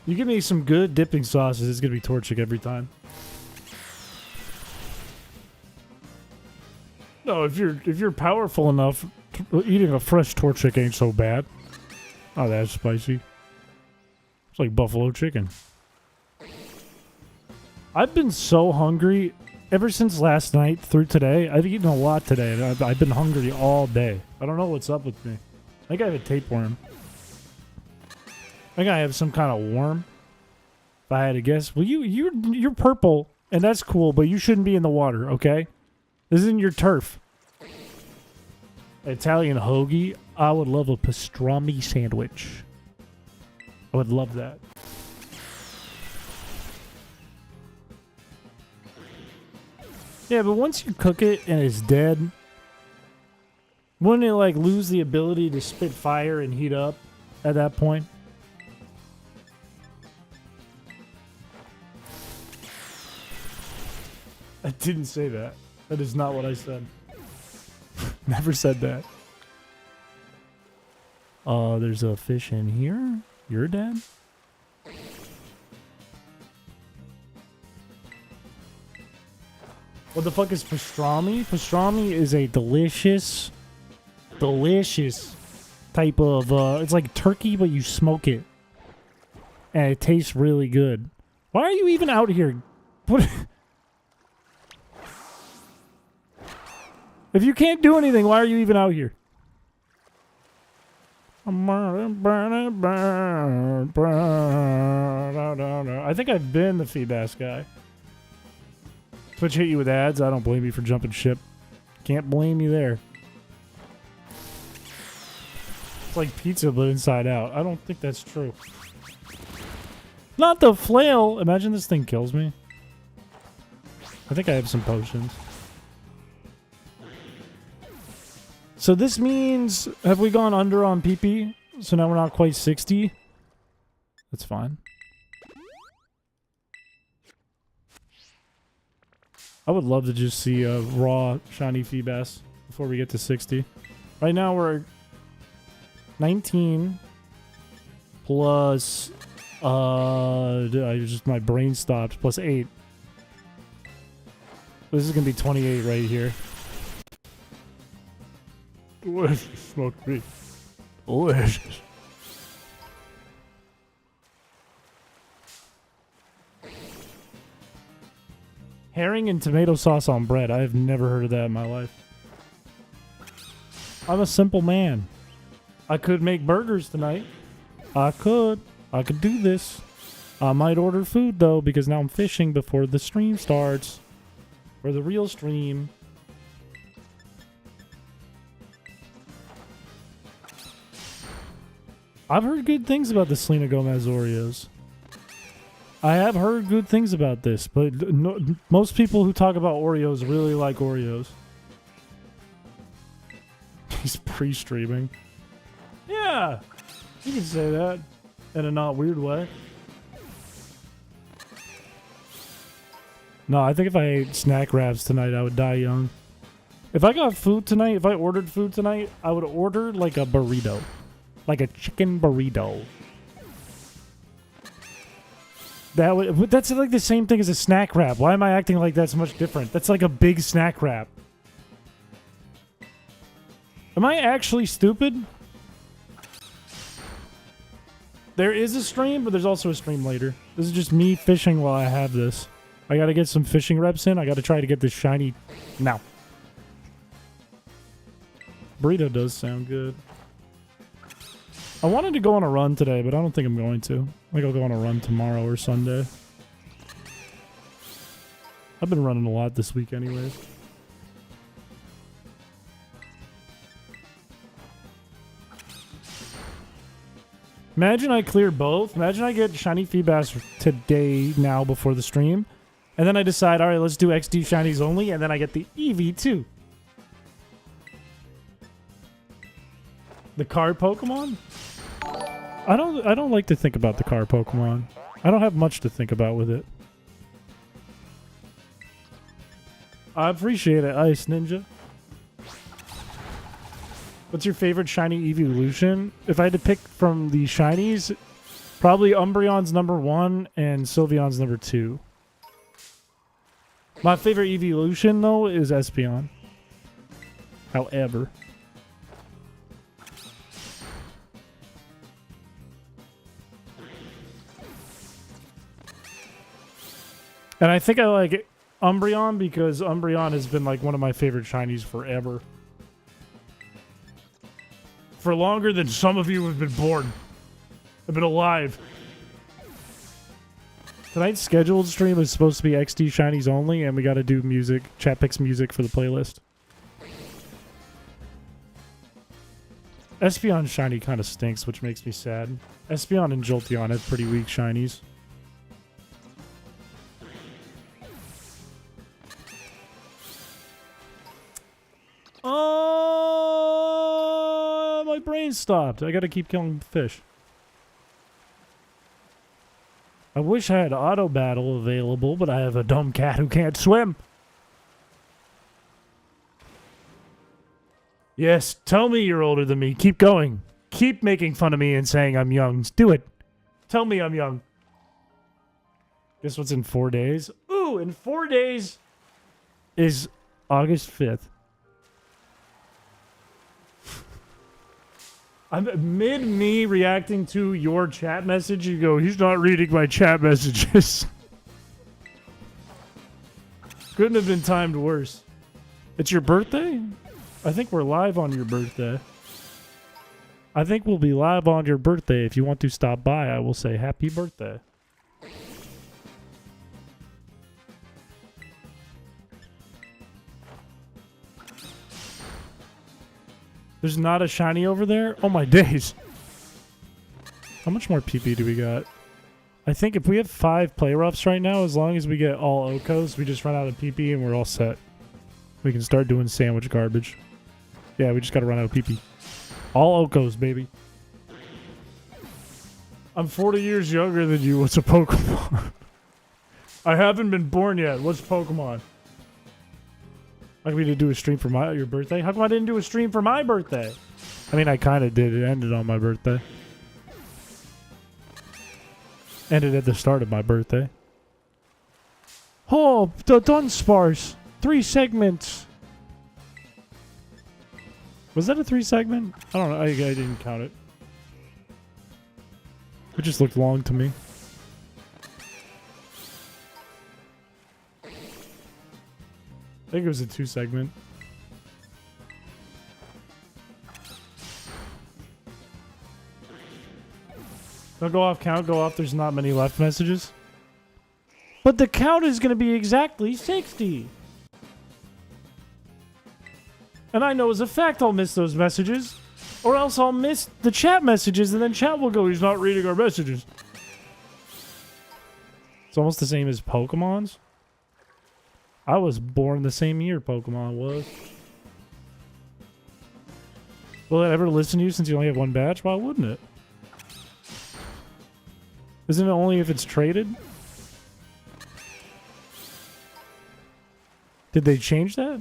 You give me some good dipping sauces, it's gonna be Torchic every time. No, if you're powerful enough, eating a fresh torchic ain't so bad. Oh, that's spicy. It's like buffalo chicken. I've been so hungry ever since last night through today. I've eaten a lot today. And I've been hungry all day. I don't know what's up with me. I think I have a tapeworm. I think I have some kind of worm. If I had to guess. Well, you're purple, and that's cool, but you shouldn't be in the water, okay? This isn't your turf. Italian hoagie. I would love a pastrami sandwich. I would love that. Yeah, but once you cook it and it's dead, wouldn't it like lose the ability to spit fire and heat up at that point? I didn't say that. That is not what I said. Never said that. There's a fish in here. You're dead? What the fuck is pastrami? Pastrami is a delicious type of, it's like turkey, but you smoke it. And it tastes really good. Why are you even out here? What? If you can't do anything, why are you even out here? I think I've been the Feebas guy. Twitch hit you with ads. I don't blame you for jumping ship. Can't blame you there. It's like pizza, but inside out. I don't think that's true. Not the flail. Imagine this thing kills me. I think I have some potions. So this means, have we gone under on PP? So now we're not quite 60? That's fine. I would love to just see a raw, shiny Feebas before we get to 60. Right now we're 19 plus, my brain stopped, plus 8. This is going to be 28 right here. Delicious smoked beef. Delicious. Herring and tomato sauce on bread. I have never heard of that in my life. I'm a simple man. I could make burgers tonight. I could do this. I might order food though, because now I'm fishing before the stream starts. Or the real stream. I've heard good things about the Selena Gomez Oreos. I have heard good things about this, but no, most people who talk about Oreos really like Oreos. He's pre-streaming. Yeah, you can say that in a not weird way. No, I think if I ate snack wraps tonight, I would die young. If I got food tonight, if I ordered food tonight, I would order like a burrito. Like a chicken burrito. That's like the same thing as a snack wrap. Why am I acting like that's much different? That's like a big snack wrap. Am I actually stupid? There is a stream, but there's also a stream later. This is just me fishing while I have this. I gotta get some fishing reps in. I gotta try to get this shiny... Now. Burrito does sound good. I wanted to go on a run today, but I don't think I'm going to. I think I'll go on a run tomorrow or Sunday. I've been running a lot this week anyways. Imagine I clear both. Imagine I get shiny Feebas today now before the stream. And then I decide, alright, let's do XD shinies only. And then I get the EV2. The card Pokemon? I don't like to think about the car Pokemon. I don't have much to think about with it. I appreciate it, Ice Ninja. What's your favorite shiny evolution? If I had to pick from the shinies, probably Umbreon's number 1 and Sylveon's number 2. My favorite evolution though is Espeon. However. And I think I like Umbreon because Umbreon has been like one of my favorite shinies forever. For longer than some of you have been born. Have been alive. Tonight's scheduled stream is supposed to be XD shinies only, and we gotta do music. Chat picks music for the playlist. Espeon shiny kind of stinks, which makes me sad. Espeon and Jolteon have pretty weak shinies. Oh, my brain stopped. I gotta keep killing fish. I wish I had auto battle available, but I have a dumb cat who can't swim. Yes, tell me you're older than me. Keep going. Keep making fun of me and saying I'm young. Do it. Tell me I'm young. Guess what's in 4 days? Ooh, in 4 days is August 5th. I'm mid me reacting to your chat message. You go, he's not reading my chat messages. Couldn't have been timed worse. It's your birthday? I think we're live on your birthday. I think we'll be live on your birthday. If you want to stop by, I will say happy birthday. There's not a shiny over there? Oh my days. How much more PP do we got? I think if we have 5 play roughs right now, as long as we get all Okos, we just run out of PP and we're all set. We can start doing sandwich garbage. Yeah, we just gotta run out of PP. All Okos, baby. I'm 40 years younger than you. What's a Pokemon? I haven't been born yet. What's Pokemon? How come we didn't do a stream for your birthday? How come I didn't do a stream for my birthday? I mean, I kind of did. It ended on my birthday. Ended at the start of my birthday. Oh, the Dunsparce. 3 segments. Was that a 3 segment? I don't know. I didn't count it. It just looked long to me. I think it was a 2 segment. Don't go off count, go off. There's not many left messages. But the count is going to be exactly 60. And I know as a fact I'll miss those messages. Or else I'll miss the chat messages and then chat will go, he's not reading our messages. It's almost the same as Pokemon's. I was born the same year Pokemon was. Will it ever listen to you since you only have 1 batch? Why wouldn't it? Isn't it only if it's traded? Did they change that?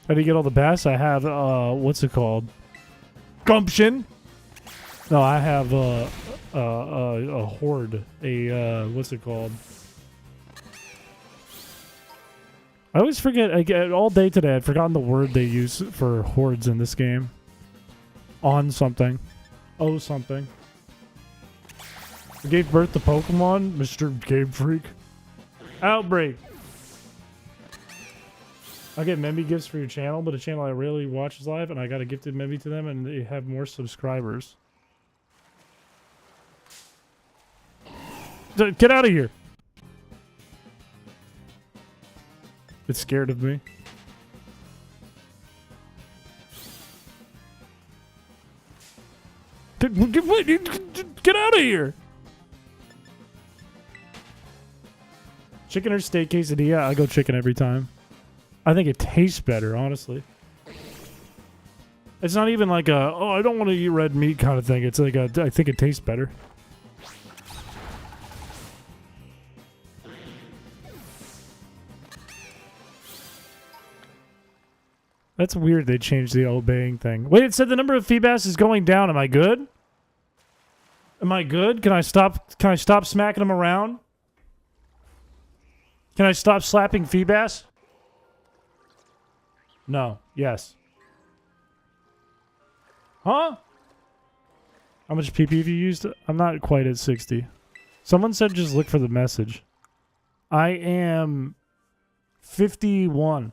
How do you get all the bass? I have, what's it called? Gumption? No, I have, a horde. What's it called? I always forget, all day today, I've forgotten the word they use for hordes in this game. On something. Oh something. We gave birth to Pokemon, Mr. Game Freak. Outbreak. I get Memby gifts for your channel, but a channel I rarely watches live, and I got a gifted Memby to them, and they have more subscribers. Get out of here! It's scared of me. Get out of here! Chicken or steak quesadilla? I go chicken every time. I think it tastes better, honestly. It's not even like a, oh, I don't want to eat red meat kind of thing. It's like a, I think it tastes better. That's weird they changed the obeying thing. Wait, it said the number of Feebas is going down. Am I good? Am I good? Can I stop smacking them around? Can I stop slapping Feebas? No. Yes. Huh? How much PP have you used? I'm not quite at 60. Someone said just look for the message. I am 51.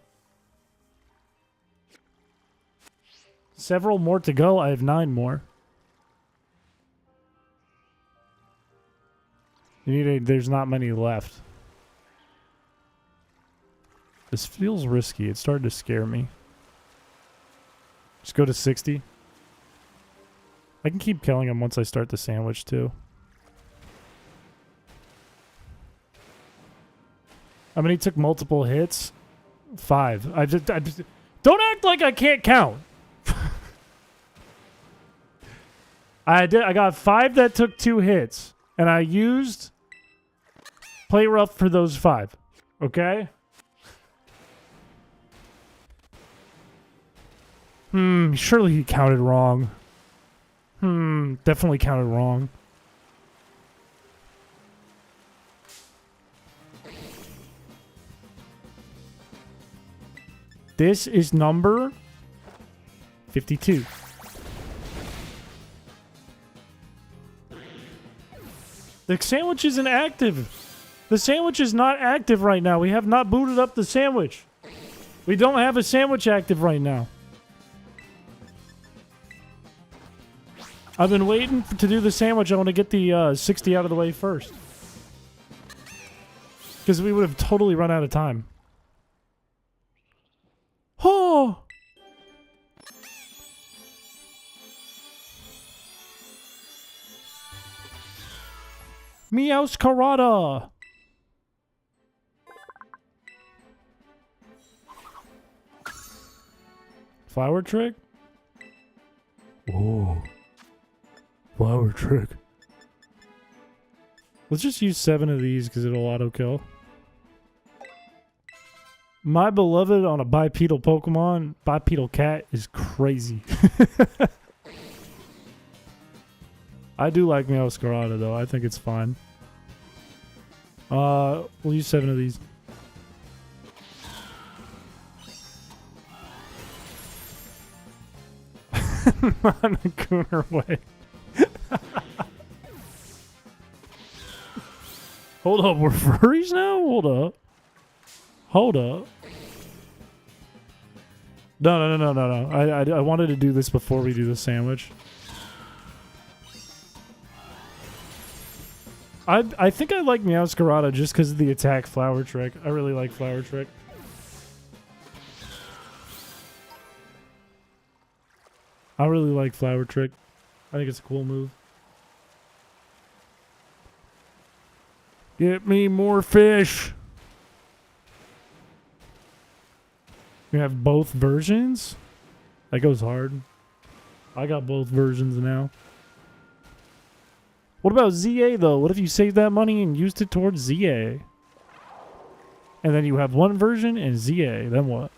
Several more to go. I have 9 more. There's not many left. This feels risky. It's starting to scare me. Just go to 60. I can keep killing him once I start the sandwich too. How many took multiple hits? 5. I just don't act like I can't count. I got 5 that took 2 hits, and I used play rough for those 5. Okay? Surely he counted wrong. Definitely counted wrong. This is number 52. The sandwich isn't active. The sandwich is not active right now. We have not booted up the sandwich. We don't have a sandwich active right now. I've been waiting to do the sandwich. I want to get the 60 out of the way first. Because we would have totally run out of time. Oh! Meows Karada! Flower trick? Whoa. Flower trick. Let's just use 7 of these because it'll auto kill. My beloved on a bipedal Pokemon, bipedal cat, is crazy. I do like Meowscarada though. I think it's fine. We'll use 7 of these. Monocooner way. Hold up, we're furries now? Hold up. Hold up. No. I wanted to do this before we do the sandwich. I think I like Meowscarada just because of the attack flower trick. I really like flower trick. I really like flower trick. I think it's a cool move. Get me more fish. You have both versions? That goes hard. I got both versions now. What about ZA though? What if you saved that money and used it towards ZA? And then you have one version and ZA. Then what?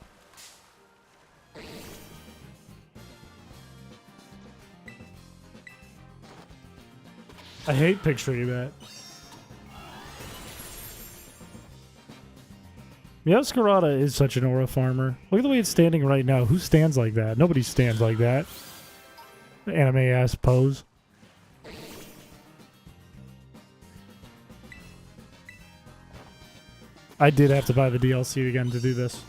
I hate picturing that. Meowscarada is such an aura farmer. Look at the way it's standing right now. Who stands like that? Nobody stands like that. Anime ass pose. I did have to buy the DLC again to do this.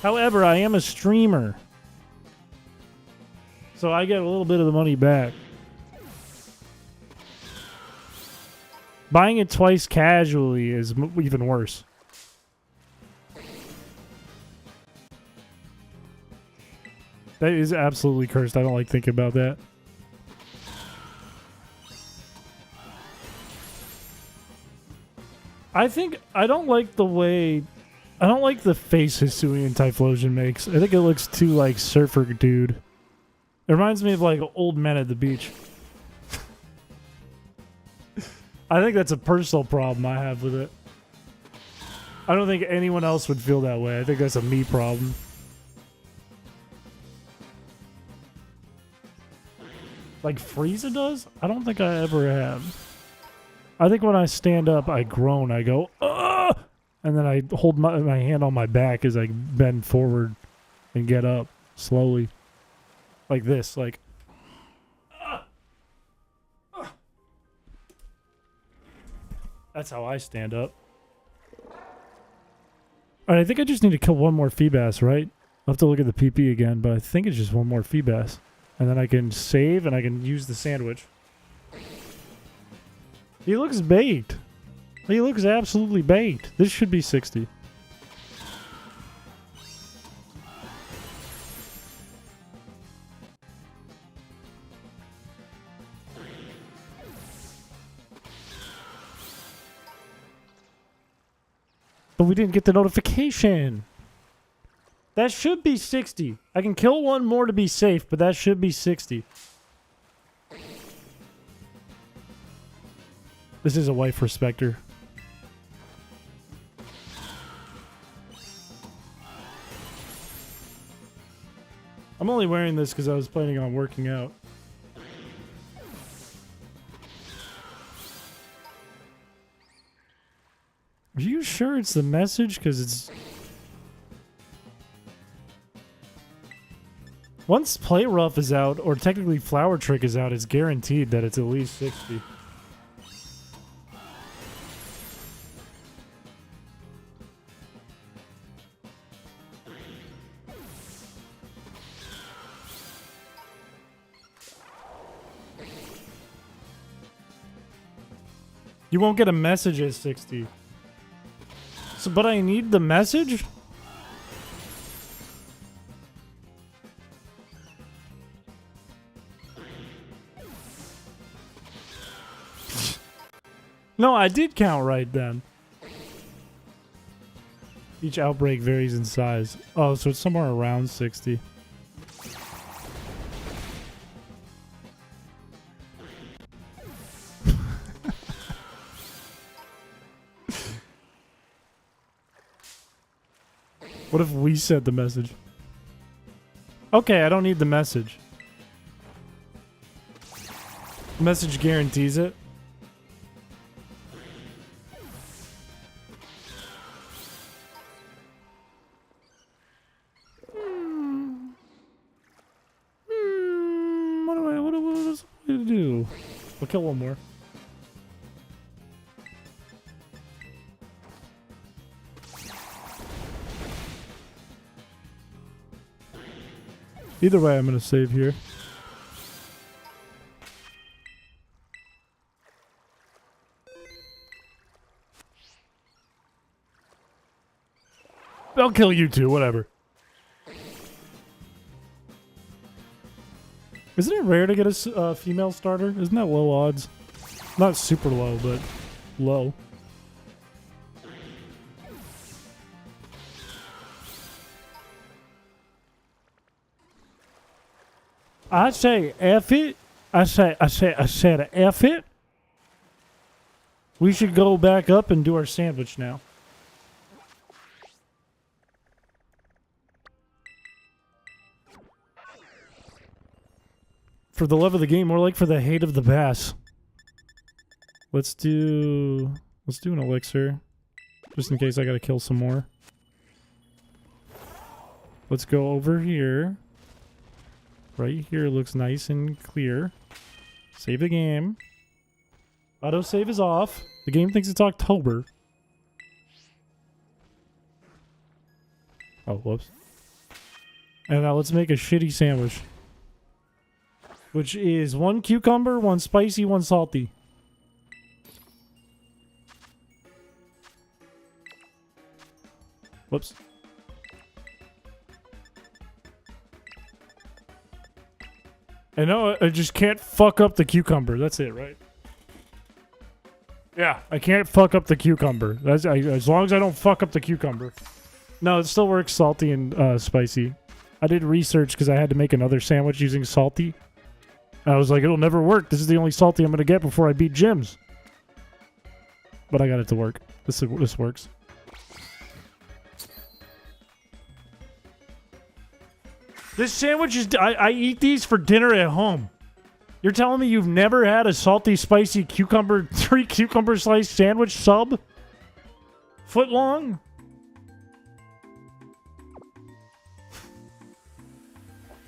However, I am a streamer. So I get a little bit of the money back. Buying it twice casually is even worse. That is absolutely cursed. I don't like thinking about that. I don't like the way... I don't like the face Hisuian Typhlosion makes. I think it looks too like surfer dude. It reminds me of like old men at the beach. I think that's a personal problem I have with it. I don't think anyone else would feel that way. I think that's a me problem. Like Frieza does? I don't think I ever have. I think when I stand up, I groan. I go, "Ugh!" And then I hold my hand on my back as I bend forward. and get up slowly. Like this, like. That's how I stand up. Alright, I think I just need to kill one more Feebas, right? I'll have to look at the PP again, but I think it's just one more Feebas. And then I can save and I can use the sandwich. He looks baked. He looks absolutely baked. This should be 60. But we didn't get the notification. That should be 60. I can kill one more to be safe, but that should be 60. This is a wife respecter. I'm only wearing this because I was planning on working out. Are you sure it's the message? Because it's... Once Play Rough is out, or technically Flower Trick is out, it's guaranteed that it's at least 60. You won't get a message at 60. So, but I need the message? No, I did count right then. Each outbreak varies in size. Oh, so it's somewhere around 60. What if we sent the message? Okay, I don't need the message. The message guarantees it. What else do I do? We'll kill one more. Either way, I'm going to save here. I'll kill you too, whatever. Isn't it rare to get a female starter? Isn't that low odds? Not super low, but low. I say F it. I said F it. We should go back up and do our sandwich now. For the love of the game, more like for the hate of the bass. Let's do an elixir. Just in case I gotta kill some more. Let's go over here. Right here looks nice and clear. Save the game. Autosave is off. The game thinks it's October. Oh, whoops. And now let's make a shitty sandwich. Which is 1 cucumber, 1 spicy, 1 salty. Whoops. I know I just can't fuck up the cucumber. That's it, right? Yeah, I can't fuck up the cucumber. As long as I don't fuck up the cucumber. No, it still works salty and spicy. I did research because I had to make another sandwich using salty. I was like, it'll never work. This is the only salty I'm going to get before I beat Jim's. But I got it to work. This works. This sandwich is... I eat these for dinner at home. You're telling me you've never had a salty, spicy cucumber... 3 cucumber slice sandwich sub? Foot long?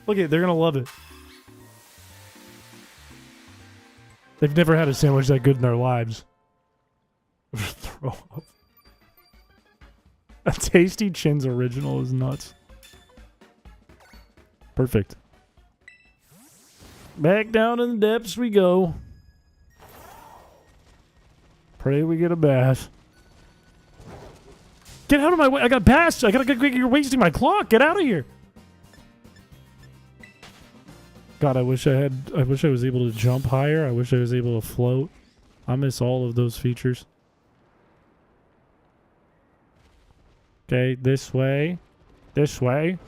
Look at, they're gonna love it. They've never had a sandwich that good in their lives. Throw up. A Tasty Chin's original is nuts. Perfect. Back down in the depths we go. Pray we get a bath. Get out of my way! I got baths! You're wasting my clock! Get out of here! God, I wish I was able to jump higher. I wish I was able to float. I miss all of those features. Okay, this way. This way.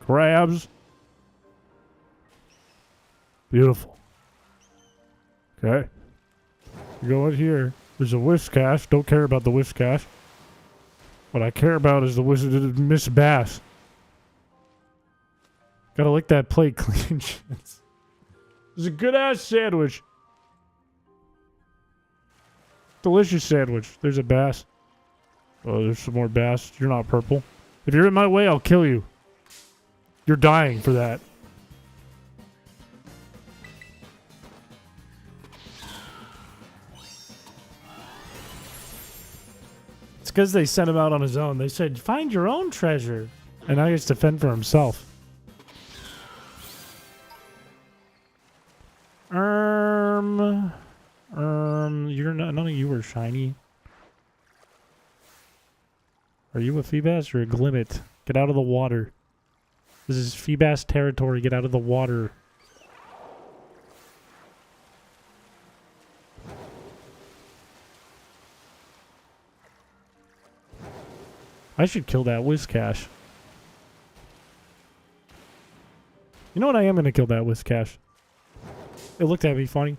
Crabs. Beautiful. Okay. You go in here. There's a whiskash. Don't care about the whiskash. What I care about is the Miss Bass. Gotta lick that plate clean. It's a good-ass sandwich. Delicious sandwich. There's a bass. Oh, there's some more bass. You're not purple. If you're in my way, I'll kill you. You're dying for that. It's because they sent him out on his own. They said, find your own treasure. And now he has to fend for himself. You're not, none of you are shiny. Are you a Feebas or a Glimmet? Get out of the water. This is Feebas territory. Get out of the water. I should kill that whiskash. You know what? I am going to kill that whiskash. It looked at me funny.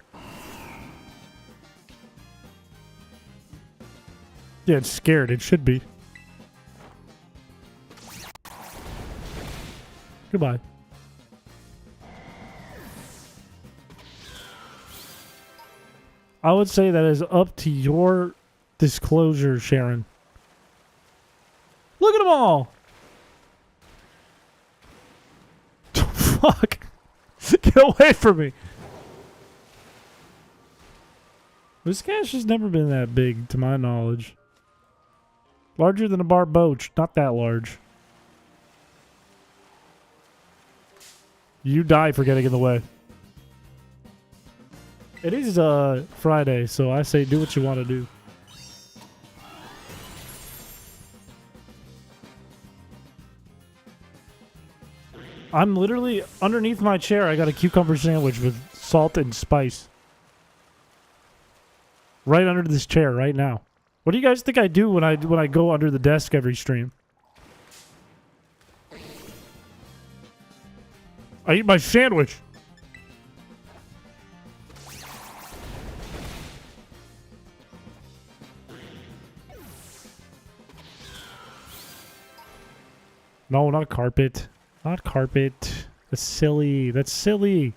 Yeah, it's scared. It should be. Goodbye. I would say that is up to your disclosure, Sharon. Look at them all! Fuck! Get away from me! This cash has never been that big, to my knowledge. Larger than a barboach. Not that large. You die for getting in the way. It is Friday, so I say do what you want to do. I'm literally underneath my chair. I got a cucumber sandwich with salt and spice. Right under this chair right now. What do you guys think I do when I go under the desk every stream? I eat my sandwich. No, not carpet. Not carpet. That's silly. That's silly.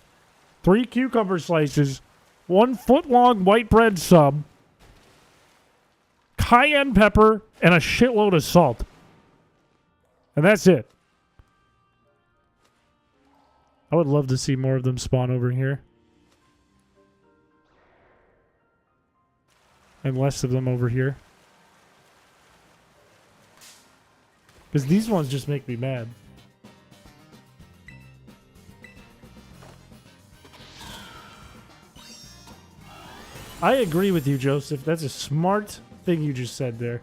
3 cucumber slices. 1 foot-long white bread sub. Cayenne pepper. And a shitload of salt. And that's it. I would love to see more of them spawn over here. And less of them over here. Because these ones just make me mad. I agree with you, Joseph. That's a smart thing you just said there.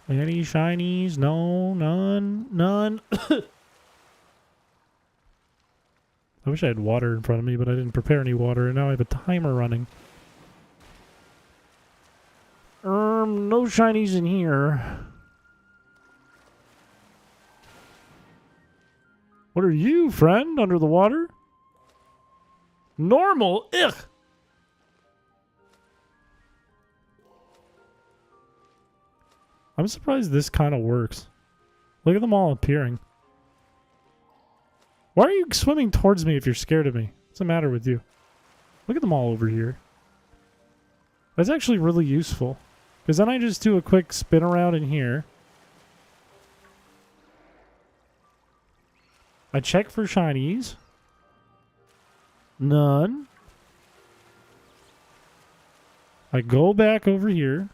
Any shinies? No, none, none. I wish I had water in front of me, but I didn't prepare any water, and now I have a timer running. No shinies in here. What are you, friend? Under the water? Normal? Ugh! I'm surprised this kind of works. Look at them all appearing. Why are you swimming towards me if you're scared of me? What's the matter with you? Look at them all over here. That's actually really useful. Because then I just do a quick spin around in here. I check for shinies. None. I go back over here.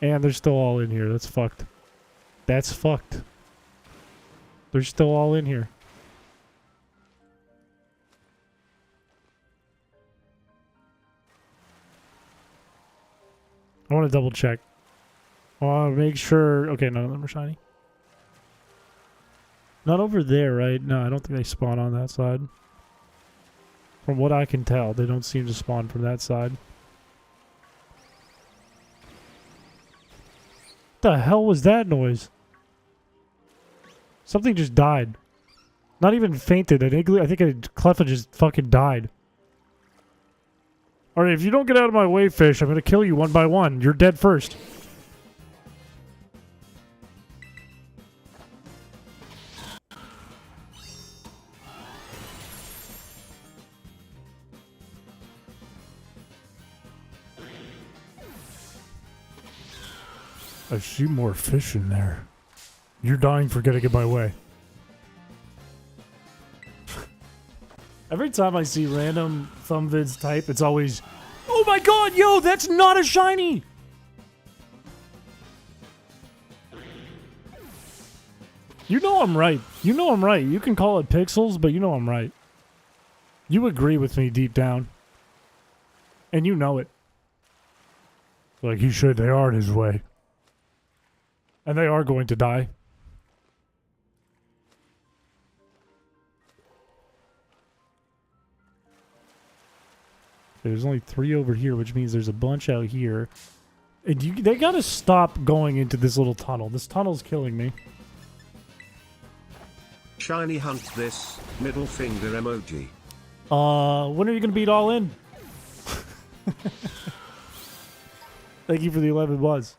And they're still all in here. That's fucked. That's fucked. They're still all in here. I want to double check. I want to make sure. Okay, none of them are shiny. Not over there, right? No, I don't think they spawn on that side. From what I can tell, they don't seem to spawn from that side. What the hell was that noise? Something just died. Not even fainted. I think a Cleffa just fucking died. Alright, if you don't get out of my way, fish, I'm gonna kill you one by one. You're dead first. I see more fish in there. You're dying for getting in my way. Every time I see random thumb vids type, it's always, oh my god, yo, that's not a shiny! You know I'm right. You know I'm right. You can call it pixels, but you know I'm right. You agree with me deep down. And you know it. Like he should, they are in his way. And they are going to die. There's only 3 over here, which means there's a bunch out here. And they gotta stop going into this little tunnel. This tunnel's killing me. Shiny hunt this, middle finger emoji. When are you gonna beat all in? Thank you for the 11 buzz.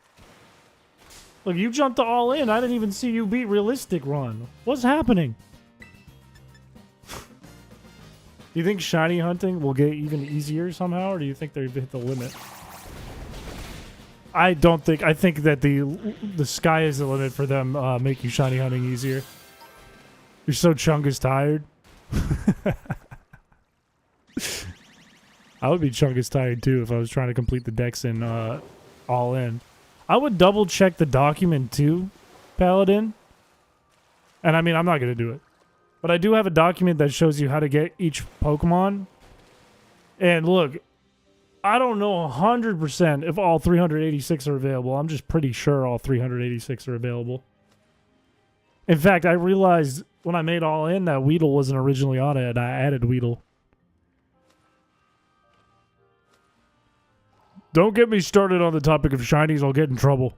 Look, you jumped to all in. I didn't even see you beat realistic run. What's happening? Do you think shiny hunting will get even easier somehow, or do you think they've hit the limit? I don't think. I think that the sky is the limit for them making shiny hunting easier. You're so Chungus tired. I would be Chungus tired too if I was trying to complete the decks in all in. I would double check the document too, Paladin. And I mean, I'm not going to do it. But I do have a document that shows you how to get each Pokemon. And look, I don't know 100% if all 386 are available. I'm just pretty sure all 386 are available. In fact, I realized when I made all in that Weedle wasn't originally on it, and I added Weedle. Don't get me started on the topic of shinies. I'll get in trouble.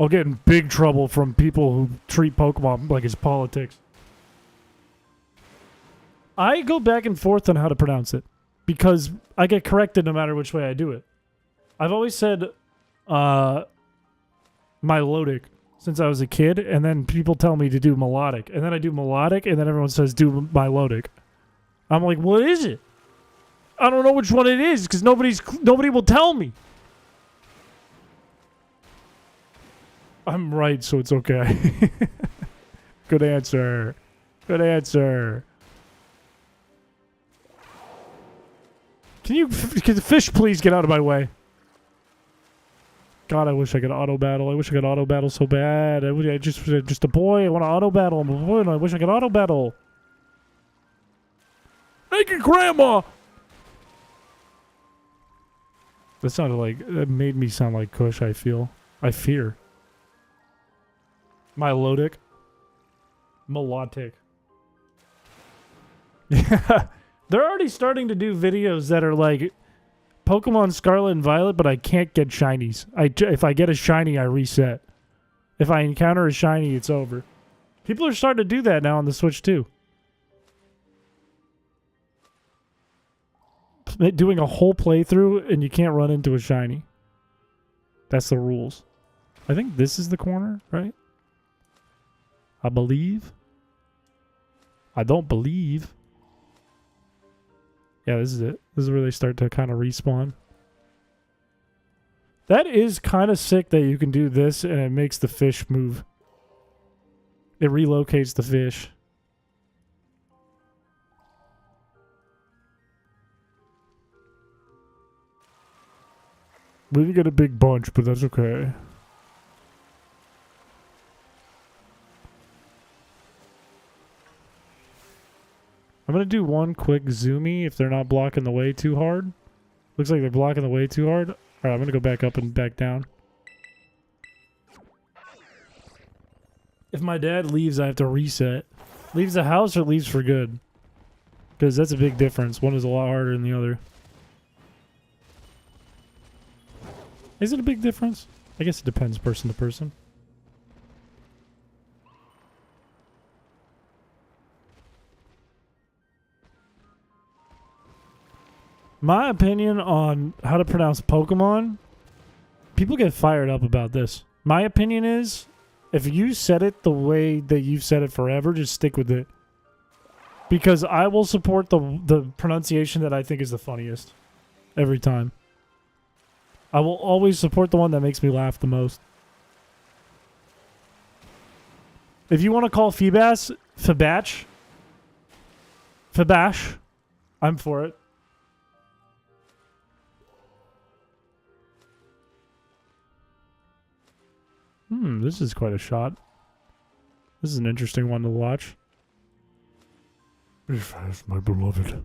I'll get in big trouble from people who treat Pokemon like it's politics. I go back and forth on how to pronounce it because I get corrected no matter which way I do it. I've always said melodic since I was a kid, and then people tell me to do melodic, and then I do melodic, and then everyone says do melodic. I'm like, what is it? I don't know which one it is because nobody will tell me. I'm right, so it's okay. Good answer. Good answer. Can the fish please get out of my way? God, I wish I could auto battle. I wish I could auto battle so bad. I just a boy. I want to auto battle. I'm a boy, and I wish I could auto battle. Thank you, Grandma. That sounded like that made me sound like Kush. I fear. Melodic. Yeah. They're already starting to do videos that are like Pokemon Scarlet and Violet, but I can't get shinies. If I get a shiny, I reset. If I encounter a shiny, it's over. People are starting to do that now on the Switch too. Doing a whole playthrough and you can't run into a shiny. That's the rules. I think this is the corner, right? I believe. I don't believe. Yeah, this is it. This is where they start to kind of respawn. That is kind of sick that you can do this and it makes the fish move. It relocates the fish. We didn't get a big bunch, but that's okay. I'm going to do one quick zoomy if they're not blocking the way too hard. Looks like they're blocking the way too hard. Alright, I'm going to go back up and back down. If my dad leaves, I have to reset. Leaves the house or leaves for good? Because that's a big difference. One is a lot harder than the other. Is it a big difference? I guess it depends person to person. My opinion on how to pronounce Pokemon, people get fired up about this. My opinion is, if you said it the way that you've said it forever, just stick with it. Because I will support the pronunciation that I think is the funniest. Every time. I will always support the one that makes me laugh the most. If you want to call Feebas, Febash, I'm for it. This is quite a shot. This is an interesting one to watch. Be fast, my beloved.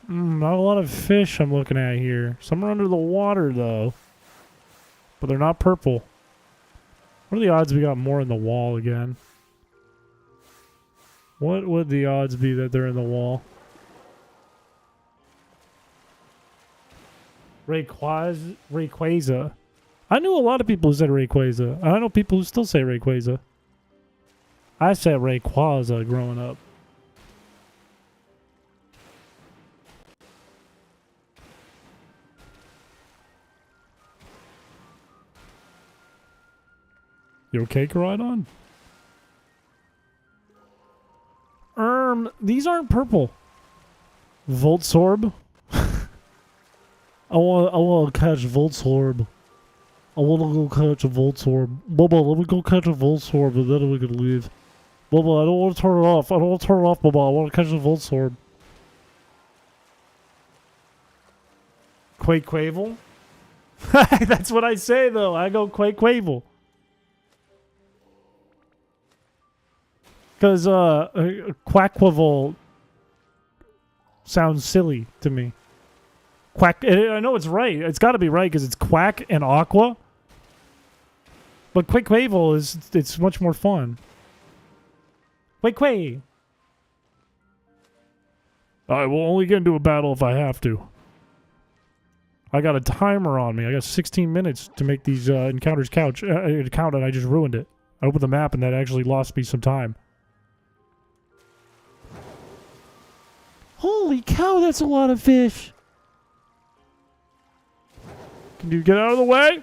Not a lot of fish I'm looking at here. Some are under the water, though. But they're not purple. What are the odds we got more in the wall again? What would the odds be that they're in the wall? Rayquaza. I knew a lot of people who said Rayquaza. I know people who still say Rayquaza. I said Rayquaza growing up. You okay, Koraidon? These aren't purple. Voltsorb. I want to catch Voltsorb. I want to go catch a Voltsorb. Bubba, let me go catch a Voltsorb and then we can leave. Bubba, I don't want to turn it off. I don't want to turn it off, Bubba. I want to catch a Voltsorb. Quavel? That's what I say, though. I go Quavel. Because Quackquavel sounds silly to me. Quack. I know it's right. It's got to be right because it's Quack and Aqua. But Quavel it's much more fun. Quay. I will only get into a battle if I have to. I got a timer on me. I got 16 minutes to make these encounters count, and I just ruined it. I opened the map and that actually lost me some time. Holy cow, that's a lot of fish. Can you get out of the way?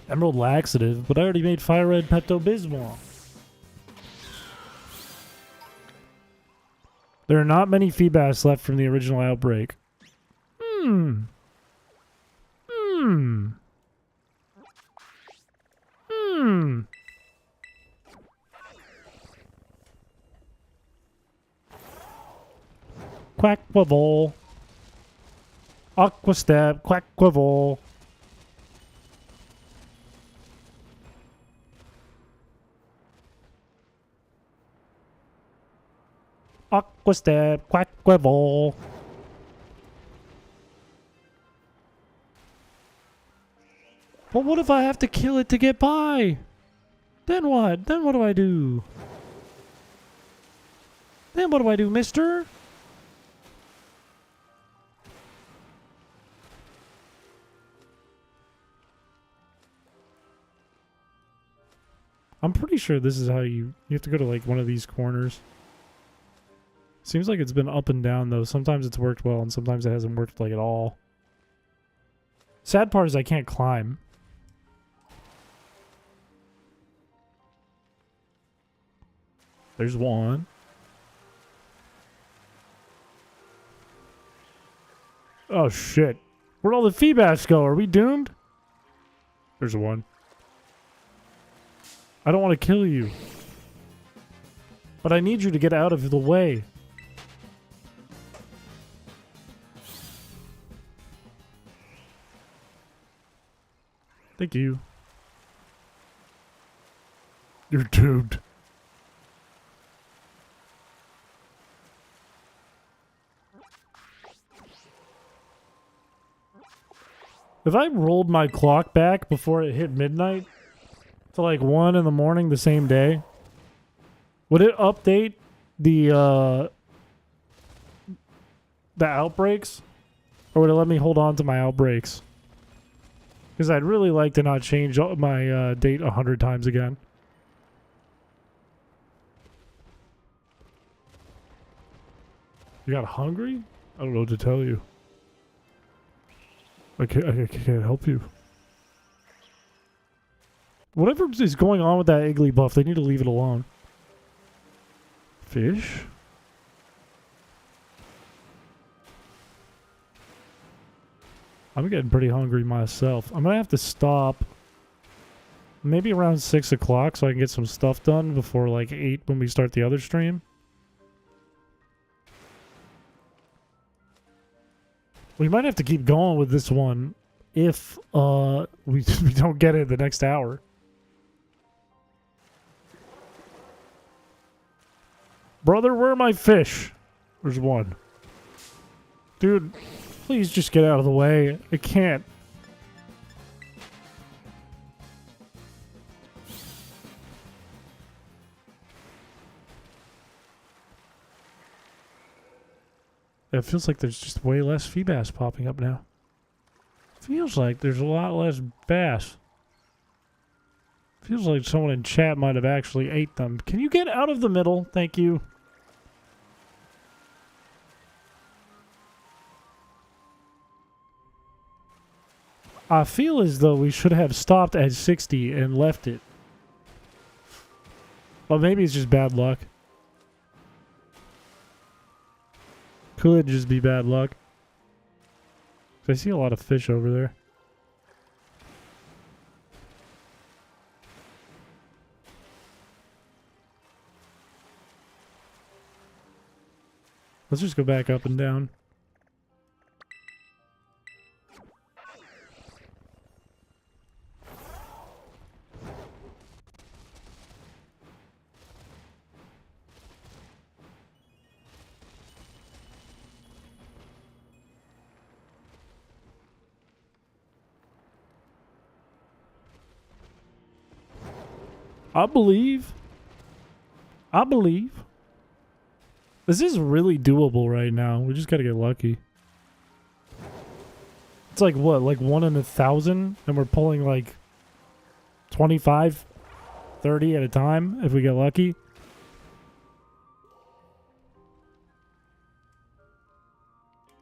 Emerald laxative, but I already made Fire Red Pepto-Bismol. There are not many Feebas left from the original outbreak. Quackquavel. Aquastep. Quackquavel. Aquastep. Quackquavel. But what if I have to kill it to get by? Then what? Then what do I do? Then what do I do, mister? I'm pretty sure this is how you have to go to like one of these corners. Seems like it's been up and down though. Sometimes it's worked well and sometimes it hasn't worked like at all. Sad part is I can't climb. There's one. Oh shit. Where'd all the Feebas go? Are we doomed? There's one. I don't want to kill you. But I need you to get out of the way. Thank you. You're doomed. If I rolled my clock back before it hit midnight to like 1 in the morning the same day, would it update the outbreaks? Or would it let me hold on to my outbreaks? Because I'd really like to not change my date 100 times again. You got hungry? I don't know what to tell you. I can't help you. Whatever is going on with that Iggly buff, they need to leave it alone. Fish? I'm getting pretty hungry myself. I'm gonna have to stop maybe around 6 o'clock so I can get some stuff done before like 8 when we start the other stream. We might have to keep going with this one if we don't get it the next hour. Brother, where are my fish? There's one. Dude, please just get out of the way. I can't. It feels like there's just way less Feebas popping up now. Feels like there's a lot less bass. Feels like someone in chat might have actually ate them. Can you get out of the middle? Thank you. I feel as though we should have stopped at 60 and left it. Well, maybe it's just bad luck. Could just be bad luck. I see a lot of fish over there. Let's just go back up and down. I believe. This is really doable right now. We just gotta get lucky. It's like what? Like 1 in 1,000? And we're pulling like 25, 30 at a time if we get lucky.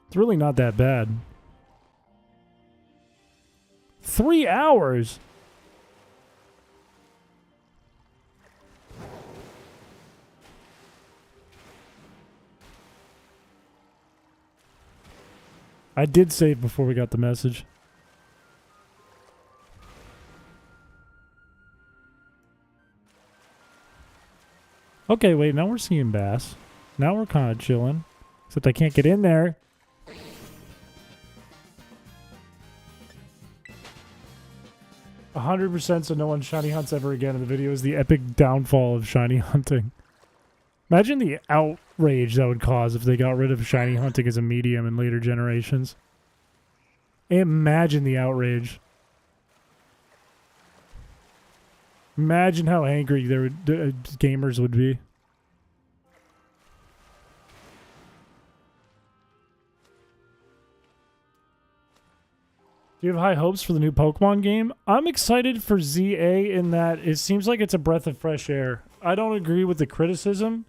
It's really not that bad. 3 hours? I did save before we got the message. Okay, wait, now we're seeing bass. Now we're kind of chilling. Except I can't get in there. "100% so no one shiny hunts ever again." In the video is the epic downfall of shiny hunting. Imagine the outrage that would cause if they got rid of shiny hunting as a medium in later generations. Imagine the outrage. Imagine how angry gamers would be. Do you have high hopes for the new Pokemon game? I'm excited for ZA in that it seems like it's a breath of fresh air. I don't agree with the criticism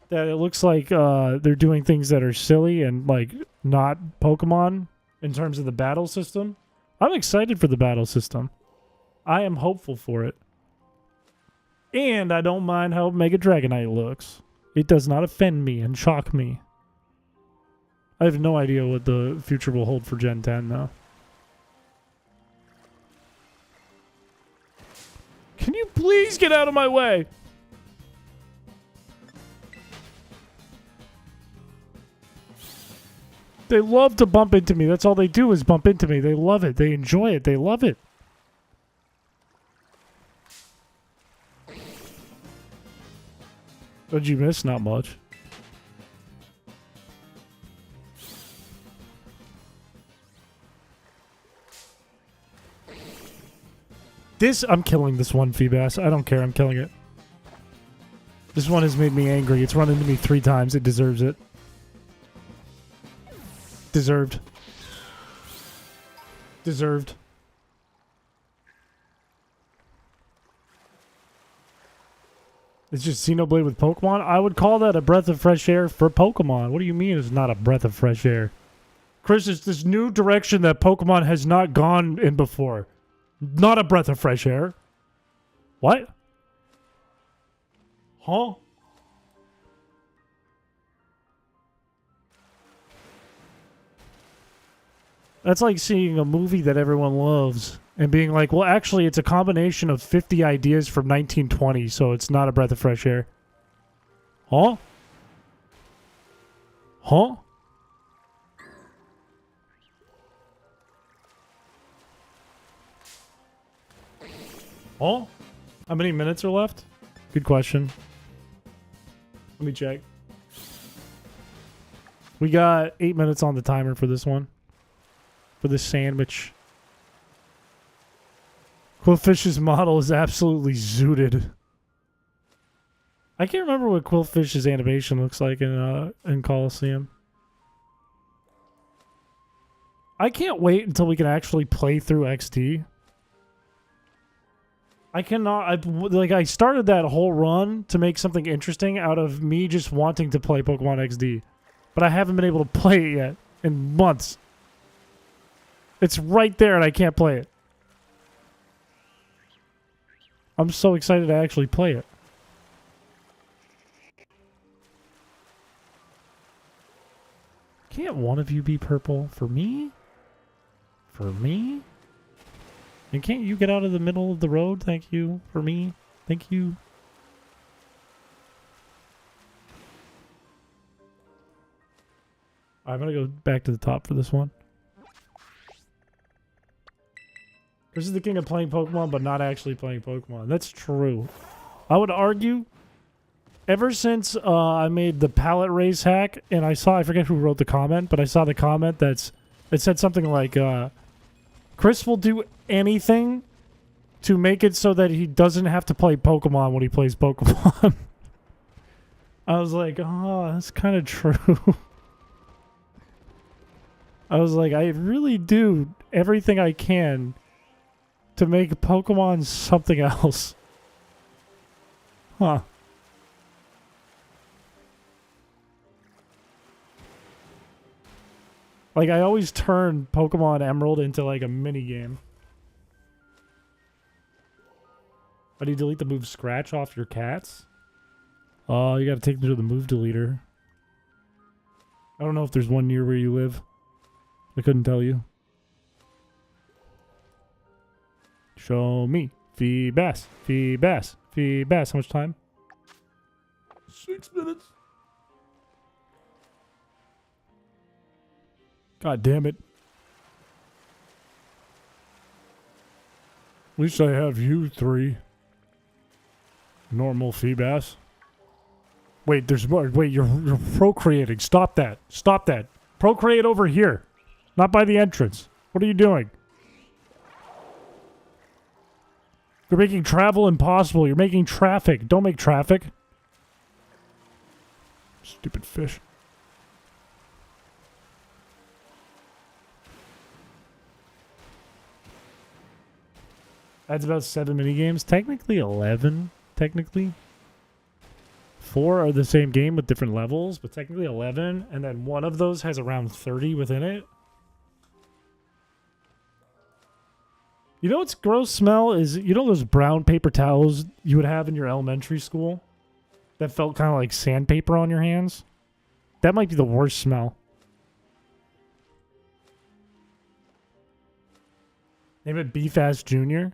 that it looks like they're doing things that are silly and like not Pokemon in terms of the battle system. I'm excited for the battle system. I am hopeful for it. And I don't mind how Mega Dragonite looks. It does not offend me and shock me. I have no idea what the future will hold for Gen 10, though. Can you please get out of my way? They love to bump into me. That's all they do is bump into me. They love it. They enjoy it. They love it. What'd you miss? Not much. I'm killing this one, Feebas. I don't care. I'm killing it. This one has made me angry. It's run into me 3 times. It deserves it. Deserved. Deserved. It's just Xenoblade with Pokemon? I would call that a breath of fresh air for Pokemon. What do you mean it's not a breath of fresh air? Chris, it's this new direction that Pokemon has not gone in before. Not a breath of fresh air. What? Huh? That's like seeing a movie that everyone loves and being like, well, actually, it's a combination of 50 ideas from 1920, so it's not a breath of fresh air. Huh? Huh? Huh? How many minutes are left? Good question. Let me check. We got 8 minutes on the timer for this one. For this sandwich. Quillfish's model is absolutely zooted. I can't remember what Quillfish's animation looks like in Coliseum. I can't wait until we can actually play through XD. I cannot... I started that whole run to make something interesting out of me just wanting to play Pokemon XD. But I haven't been able to play it yet in months. It's right there and I can't play it. I'm so excited to actually play it. Can't one of you be purple? For me? For me? And can't you get out of the middle of the road? Thank you. For me? Thank you. I'm gonna go back to the top for this one. This is the king of playing Pokemon, but not actually playing Pokemon. That's true. I would argue, ever since I made the palette race hack, and I forget who wrote the comment, but I saw the comment it said something like, Chris will do anything to make it so that he doesn't have to play Pokemon when he plays Pokemon. I was like, oh, that's kind of true. I was like, I really do everything I can to make Pokemon something else. Huh. Like, I always turn Pokemon Emerald into, like, a mini-game. How do you delete the move Scratch off your cats? Oh, you gotta take them to the move deleter. I don't know if there's one near where you live. I couldn't tell you. Show me. Feebas. Feebas. Feebas. How much time? 6 minutes. God damn it. At least I have you 3. Normal Feebas. Wait, there's more. Wait, you're procreating. Stop that. Stop that. Procreate over here. Not by the entrance. What are you doing? You're making travel impossible. You're making traffic. Don't make traffic. Stupid fish. That's about 7 minigames. Technically 11. Technically. 4 are the same game with different levels, but technically 11. And then one of those has around 30 within it. You know what's gross smell is, you know those brown paper towels you would have in your elementary school that felt kind of like sandpaper on your hands? That might be the worst smell. Name it Beefas Jr.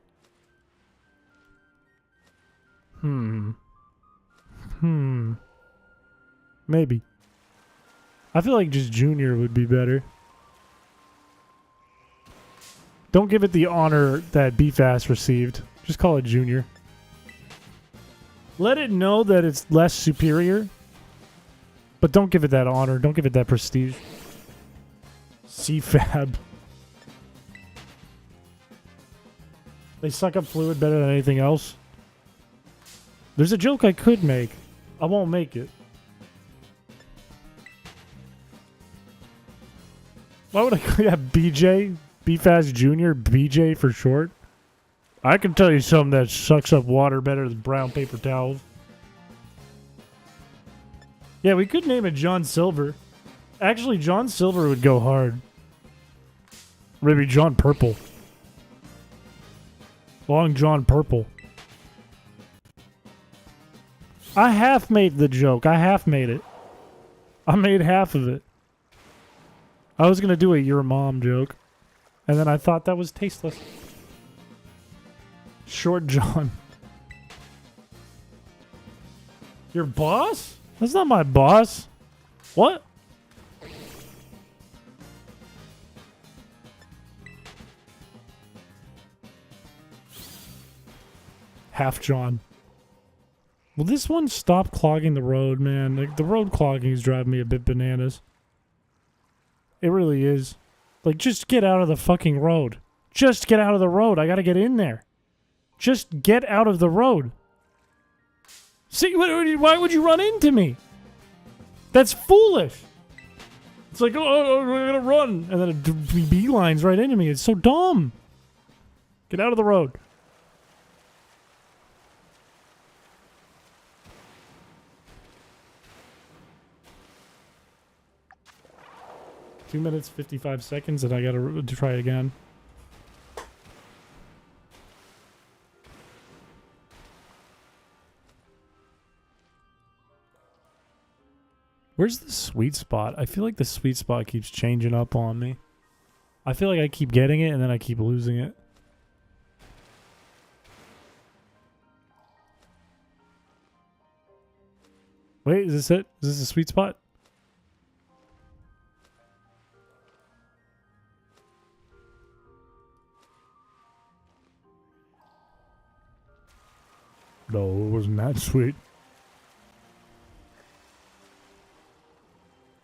Maybe. I feel like just Junior would be better. Don't give it the honor that Beefas received. Just call it Junior. Let it know that it's less superior. But don't give it that honor. Don't give it that prestige. CFAB. They suck up fluid better than anything else. There's a joke I could make. I won't make it. Why would I call that BJ? Beefas Jr. BJ for short? I can tell you something that sucks up water better than brown paper towels. Yeah, we could name it John Silver. Actually, John Silver would go hard. Maybe John Purple. Long John Purple. I half made the joke. I half made it. I made half of it. I was going to do a your mom joke. And then I thought that was tasteless. Short John. Your boss? That's not my boss. What? Half John. Will this one stop clogging the road, man? Like, the road clogging is driving me a bit bananas. It really is. Like, just get out of the fucking road. Just get out of the road. I gotta get in there. Just get out of the road. See, why would you run into me? That's foolish. It's like, oh, I'm gonna run. And then it beelines right into me. It's so dumb. Get out of the road. Two minutes, 55 seconds, and I gotta try again. Where's the sweet spot? I feel like the sweet spot keeps changing up on me. I feel like I keep getting it, and then I keep losing it. Wait, is this it? Is this the sweet spot? No, it wasn't that sweet.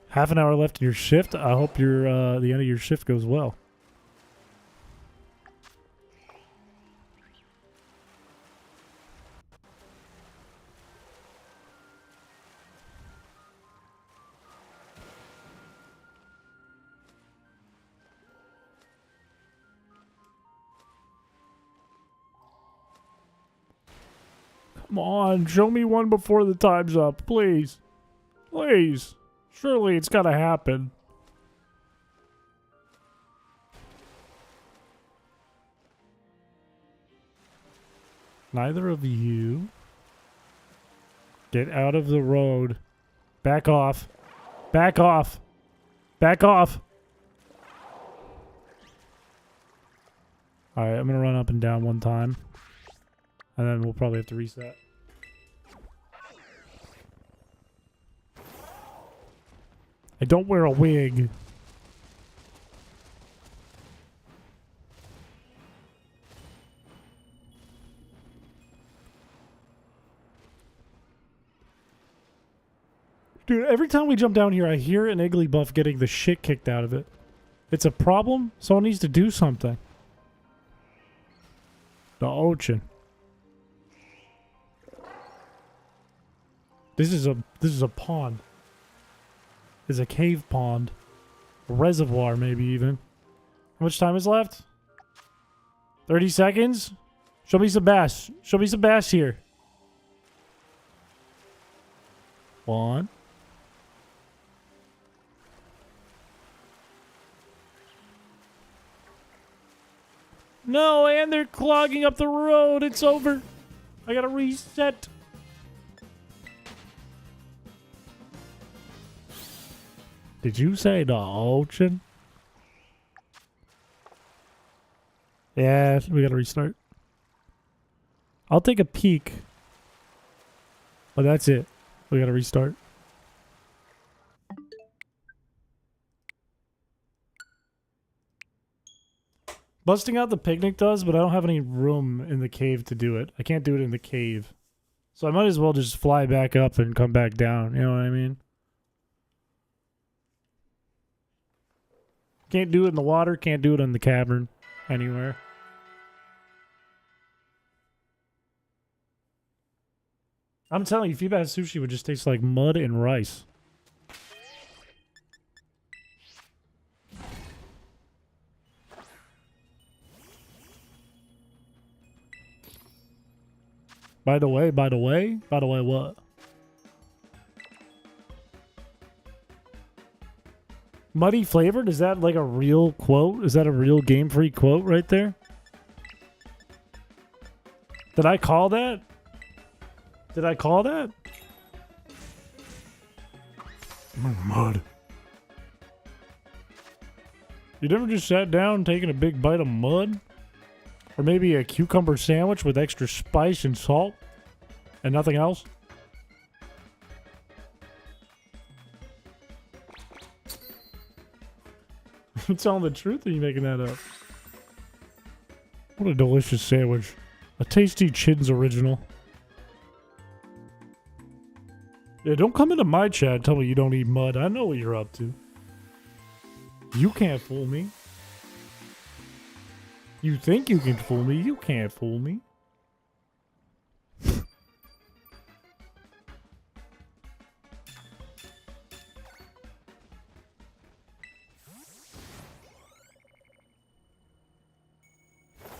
Half an hour left in your shift. I hope your the end of your shift goes well. Come on, show me one before the time's up, please. Please. Surely it's gotta happen. Neither of you. Get out of the road. Back off. Back off. Back off. Alright, I'm gonna run up and down one time. And then we'll probably have to reset. I don't wear a wig. Dude, every time we jump down here, I hear an Igglybuff getting the shit kicked out of it. It's a problem? Someone needs to do something. The ocean. This is a pond. It's a cave pond. A reservoir, maybe even. How much time is left? 30 seconds? Show me some bass. Show me some bass here. 1. No, and they're clogging up the road. It's over. I gotta reset. Did you say the ocean? Yeah, we gotta restart. I'll take a peek. But that's it. We gotta restart. Busting out the picnic does, but I don't have any room in the cave to do it. I can't do it in the cave. So I might as well just fly back up and come back down. You know what I mean? Can't do it in the water. Can't do it in the cavern. Anywhere. I'm telling you, Feebas sushi would just taste like mud and rice. By the way, what? Muddy flavored? Is that like a real quote? Is that a real Game Freak quote right there? Did I call that? Did I call that? Mud. You never just sat down taking a big bite of mud? Or maybe a cucumber sandwich with extra spice and salt? And nothing else? You telling the truth or are you making that up? What a delicious sandwich. A tasty Chins original. Yeah, don't come into my chat and tell me you don't eat mud. I know what you're up to. You can't fool me. You think you can fool me? You can't fool me.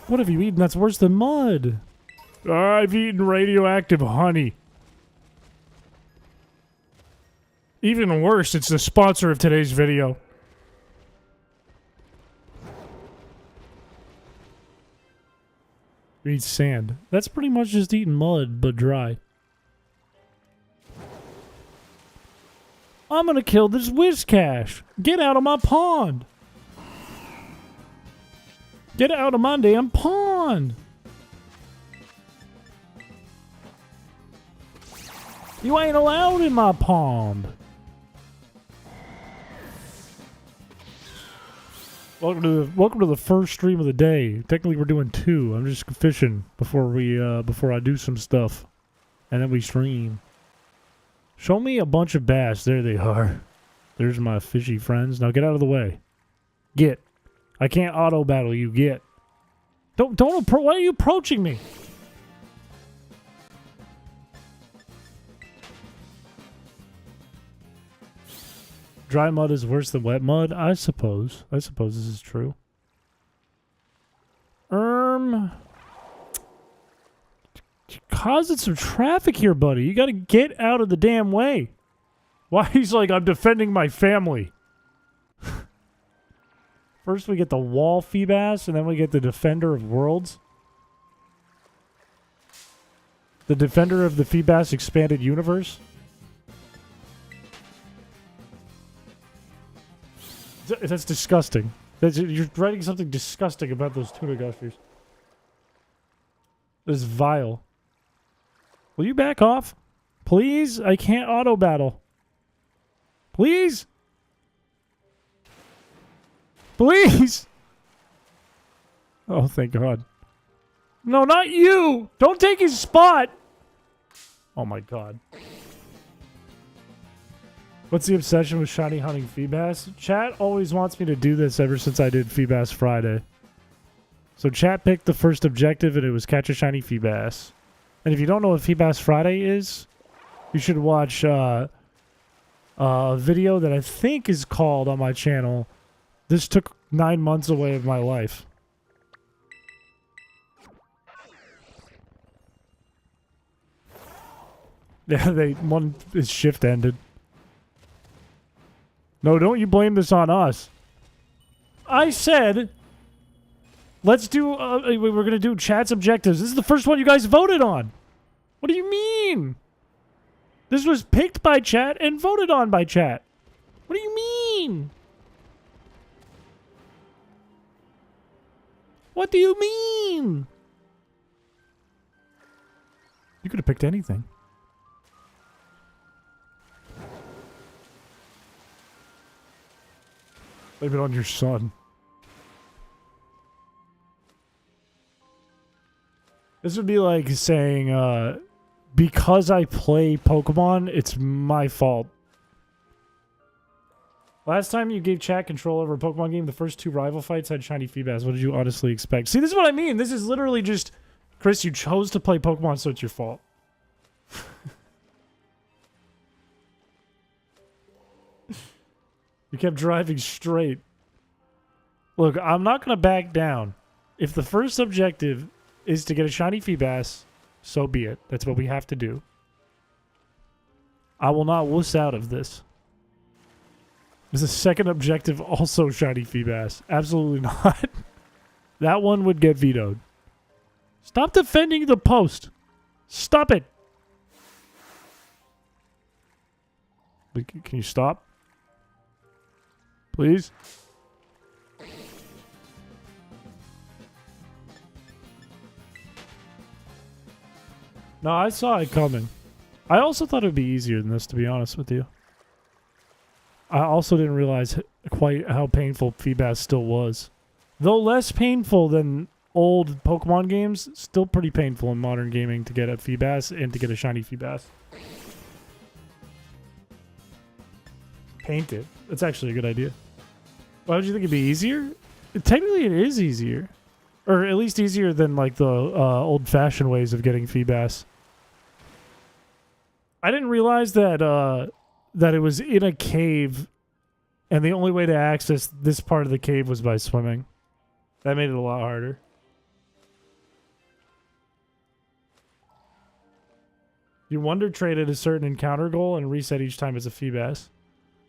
What have you eaten that's worse than mud? I've eaten radioactive honey. Even worse, it's the sponsor of today's video. Eat sand. That's pretty much just eating mud, but dry. I'm gonna kill this Whiscash. Get out of my pond. Get out of my damn pond. You ain't allowed in my pond. Welcome to the first stream of the day. Technically, we're doing 2. I'm just fishing before I do some stuff, and then we stream. Show me a bunch of bass. There they are. There's my fishy friends. Now get out of the way. Get. I can't auto battle you. Get. Don't. Why are you approaching me? Dry mud is worse than wet mud? I suppose. I suppose this is true. Causing some traffic here, buddy. You gotta get out of the damn way. Why? He's like, I'm defending my family. First we get the wall Feebas, and then we get the defender of worlds. The defender of the Feebas expanded universe. That's disgusting. You're writing something disgusting about those tuna gushers. This is vile. Will you back off? Please? I can't auto battle. Please? Please? Oh, thank God. No, not you! Don't take his spot! Oh my God. What's the obsession with shiny hunting Feebas? Chat always wants me to do this ever since I did Feebas Friday. So chat picked the first objective and it was catch a shiny Feebas. And if you don't know what Feebas Friday is, you should watch a video that I think is called on my channel, This Took 9 Months Away of My Life. Yeah, his shift ended. No, don't you blame this on us. I said Let's do, we're going to do chat's objectives. This is the first one you guys voted on. What do you mean? This was picked by chat and voted on by chat. What do you mean? What do you mean? You could have picked anything. Blame it on your son. This would be like saying, because I play Pokemon, it's my fault. Last time you gave chat control over a Pokemon game, the first 2 rival fights had shiny Feebas. What did you honestly expect? See, this is what I mean. This is literally just... Chris, you chose to play Pokemon, so it's your fault. You kept driving straight. Look, I'm not going to back down. If the first objective is to get a shiny Feebas, so be it. That's what we have to do. I will not wuss out of this. Is the second objective also shiny Feebas? Absolutely not. That one would get vetoed. Stop defending the post. Stop it. Can you stop? Please? No, I saw it coming. I also thought it would be easier than this, to be honest with you. I also didn't realize quite how painful Feebas still was. Though less painful than old Pokemon games, still pretty painful in modern gaming to get a Feebas and to get a shiny Feebas. Paint it. That's actually a good idea. Why would you think it'd be easier? Technically, it is easier. Or at least easier than like the old-fashioned ways of getting Feebas. I didn't realize that that it was in a cave, and the only way to access this part of the cave was by swimming. That made it a lot harder. You wonder traded a certain encounter goal and reset each time as a Feebas.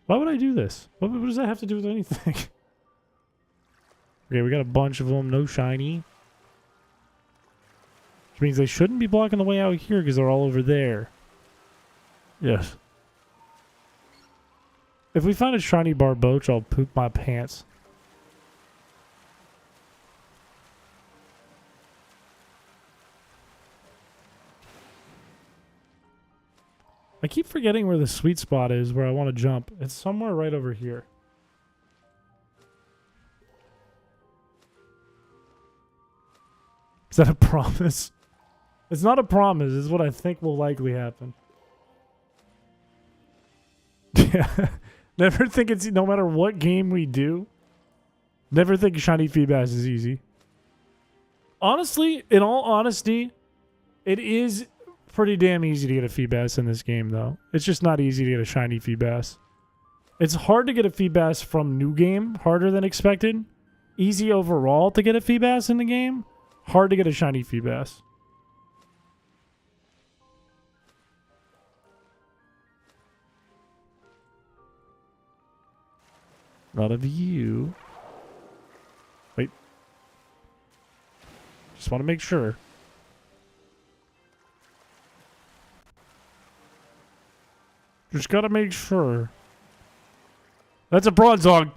Why would I do this? What does that have to do with anything? Okay, we got a bunch of them. No shiny. Which means they shouldn't be blocking the way out here because they're all over there. Yes. If we find a shiny Barboach, I'll poop my pants. I keep forgetting where the sweet spot is where I want to jump. It's somewhere right over here. Is that a promise? It's not a promise. It's what I think will likely happen. Yeah. Never think it's... No matter what game we do, never think shiny Feebas is easy. Honestly, in all honesty, it is pretty damn easy to get a Feebas in this game, though. It's just not easy to get a shiny Feebas. It's hard to get a Feebas from new game, harder than expected. Easy overall to get a Feebas in the game, hard to get a shiny Feebas. Not of you. Wait. Just want to make sure. Just gotta make sure. That's a Bronzong.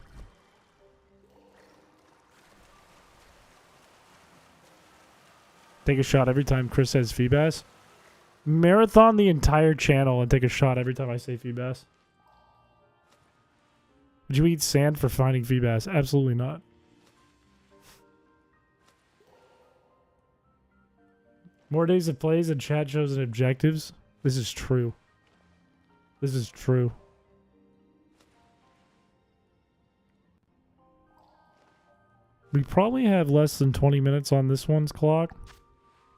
Take a shot every time Chris says Feebas. Marathon the entire channel and take a shot every time I say Feebas. Would you eat sand for finding Feebas? Absolutely not. More days of plays and chat shows and objectives. This is true. This is true. We probably have less than 20 minutes on this one's clock.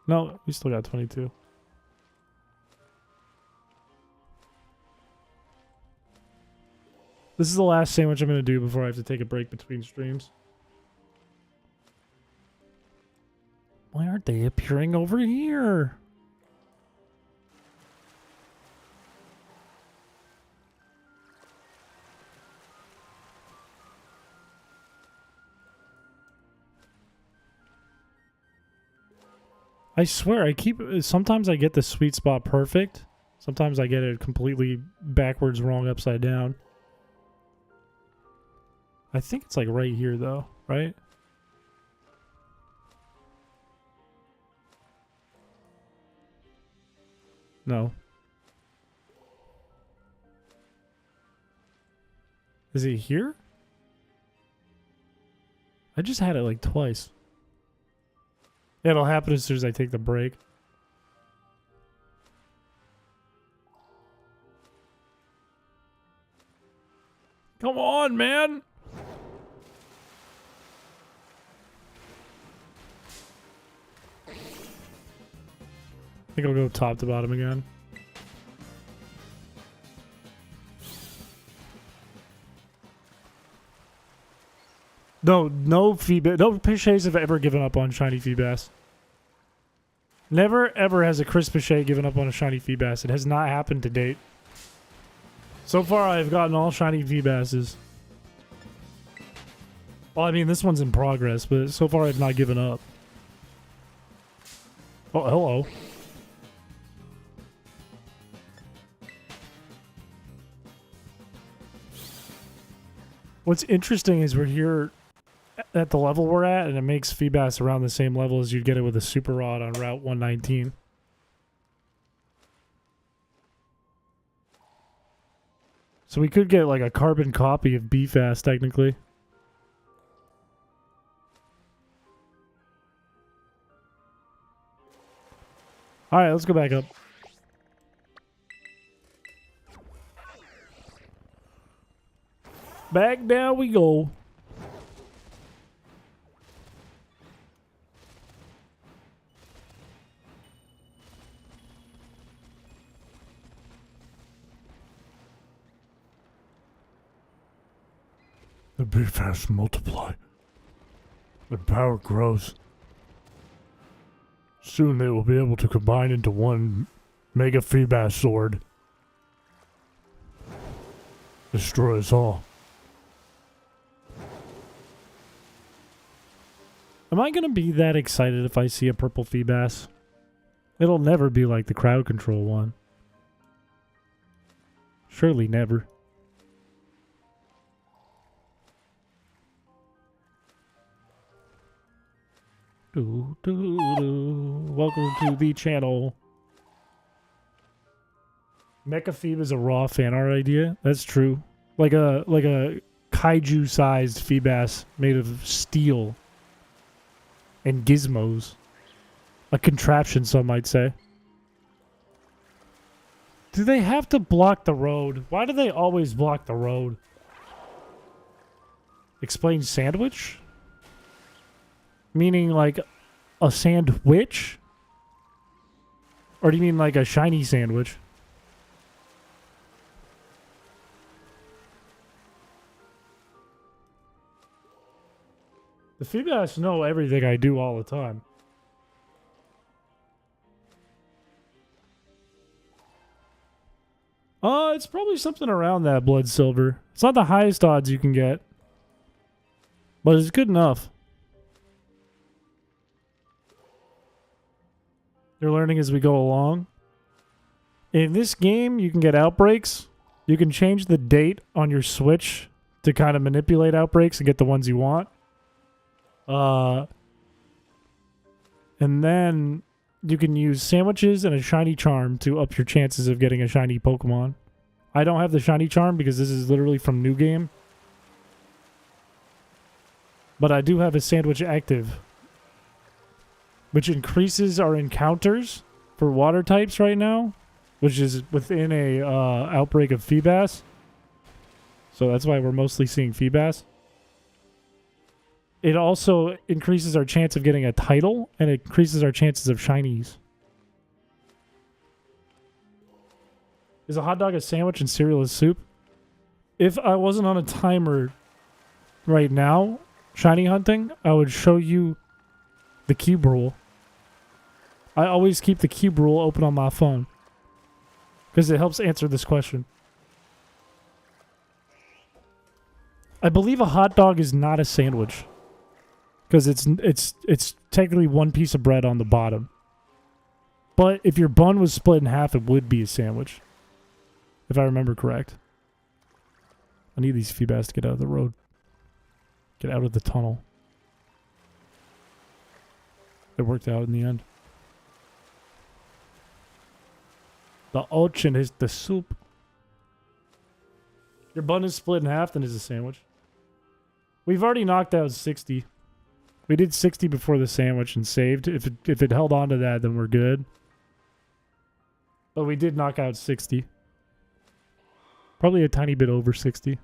No, we still got 22. This is the last sandwich I'm going to do before I have to take a break between streams. Why aren't they appearing over here? I swear, sometimes I get the sweet spot perfect. Sometimes I get it completely backwards, wrong, upside down. I think it's like right here though, right? No. Is it here? I just had it like twice. Yeah, it'll happen as soon as I take the break. Come on, man! I think I'll go top to bottom again. No Feebas. No Pichés have ever given up on shiny Feebas. Never ever has a chrispiche given up on a shiny Feebas. It has not happened to date. So far, I've gotten all shiny Feebases. Well, I mean, this one's in progress, but so far I've not given up. Oh, hello. What's interesting is we're here at the level we're at, and it makes Feebas around the same level as you'd get it with a Super Rod on Route 119. So we could get like a carbon copy of BFast, technically. Alright, let's go back up. Back down we go. The BFast multiply. Their power grows. Soon they will be able to combine into one Mega Feebas sword. Destroy us all. Am I going to be that excited if I see a purple Feebas? It'll never be like the crowd control one. Surely never. Welcome to the channel. Mecha Phoebe is a raw fan art idea. That's true. Like a kaiju-sized Feebas made of steel and gizmos. A contraption, some might say. Do they have to block the road? Why do they always block the road? Explain sandwich? Meaning like a sandwich? Or do you mean like a shiny sandwich? The Feebas know everything I do all the time. It's probably something around that blood silver. It's not the highest odds you can get. But it's good enough. You're learning as we go along. In this game, you can get outbreaks. You can change the date on your Switch to kind of manipulate outbreaks and get the ones you want. And then you can use sandwiches and a shiny charm to up your chances of getting a shiny Pokemon. I don't have the shiny charm because this is literally from New Game. But I do have a sandwich active, which increases our encounters for water types right now, which is within a outbreak of Feebas. So that's why we're mostly seeing Feebas. It also increases our chance of getting a title, and it increases our chances of shinies. Is a hot dog a sandwich and cereal a soup? If I wasn't on a timer right now, shiny hunting, I would show you the cube rule. I always keep the cube rule open on my phone because it helps answer this question. I believe a hot dog is not a sandwich because it's technically one piece of bread on the bottom. But if your bun was split in half, it would be a sandwich. If I remember correct. I need these Feebas to get out of the road. Get out of the tunnel. It worked out in the end. The urchin is the soup. Your bun is split in half, then is a sandwich. We've already knocked out 60. We did 60 before the sandwich and saved. If it held on to that, then we're good. But we did knock out 60. Probably a tiny bit over 60.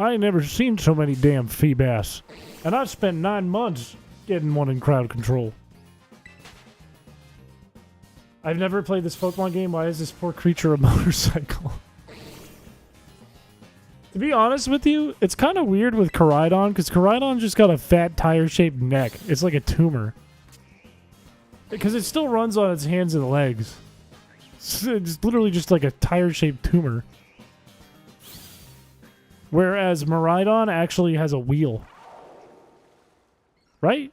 I ain't never seen so many damn Feebas. And I've spent 9 months getting one in crowd control. I've never played this Pokemon game. Why is this poor creature a motorcycle? To be honest with you, it's kind of weird with Koraidon, because Koraidon just got a fat tire-shaped neck. It's like a tumor. Because it still runs on its hands and legs. It's literally just like a tire-shaped tumor. Whereas Miraidon actually has a wheel. Right?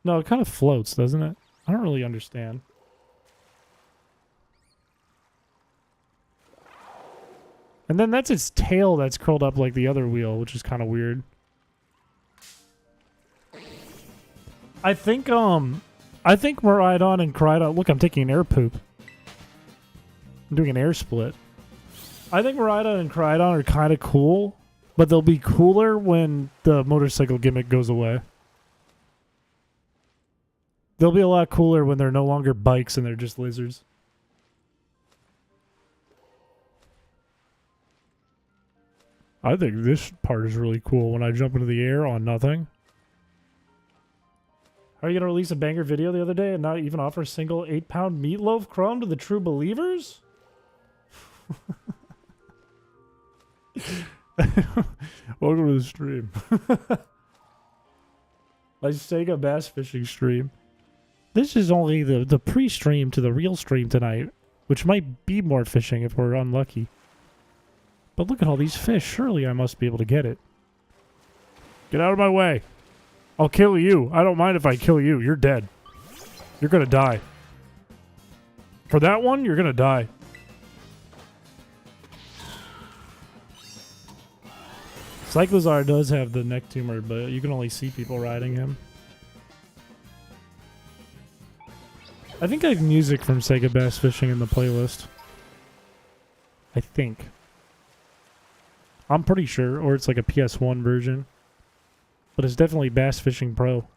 No, it kind of floats, doesn't it? I don't really understand. And then that's its tail that's curled up like the other wheel, which is kind of weird. I think Miraidon and Koraidon... Look, I'm taking an air poop. I'm doing an air split. I think Miraidon and Koraidon are kind of cool, but they'll be cooler when the motorcycle gimmick goes away. They'll be a lot cooler when they're no longer bikes and they're just lizards. I think this part is really cool when I jump into the air on nothing. Are you going to release a banger video the other day and not even offer a single 8-pound meatloaf crumb to the true believers? Welcome to the stream. My Sega bass fishing stream. This is only the pre-stream to the real stream tonight, which might be more fishing if we're unlucky. But look at all these fish. Surely I must be able to get it. Get out of my way. I'll kill you. I don't mind if I kill you. You're dead. You're gonna die. For that one, you're gonna die. Cyclozar does have the neck tumor, but you can only see people riding him. I think I have music from Sega Bass Fishing in the playlist. I think. I'm pretty sure, or it's like a PS1 version. But it's definitely Bass Fishing Pro.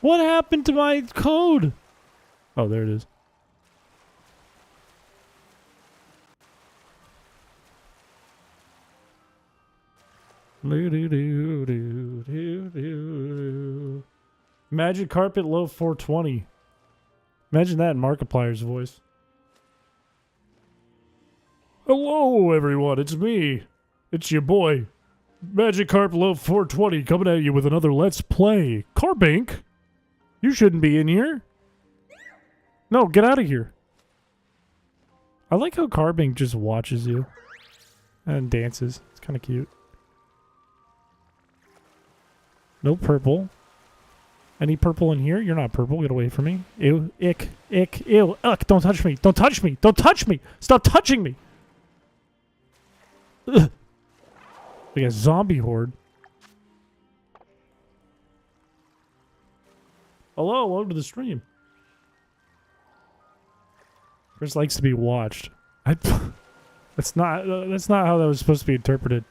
What happened to my code? Oh, there it is. Magic Carpet Low 420. Imagine that in Markiplier's voice. Hello, everyone. It's me. It's your boy. Magikarp Low 420 coming at you with another Let's Play. Carbink? You shouldn't be in here. No, get out of here. I like how Carbink just watches you. And dances. It's kind of cute. No purple. Any purple in here? You're not purple. Get away from me. Ew. Ick. Ick. Ew. Ugh. Don't touch me. Don't touch me. Don't touch me. Stop touching me. Ugh. Like a zombie horde. Hello, welcome to the stream. Chris likes to be watched. That's not how that was supposed to be interpreted.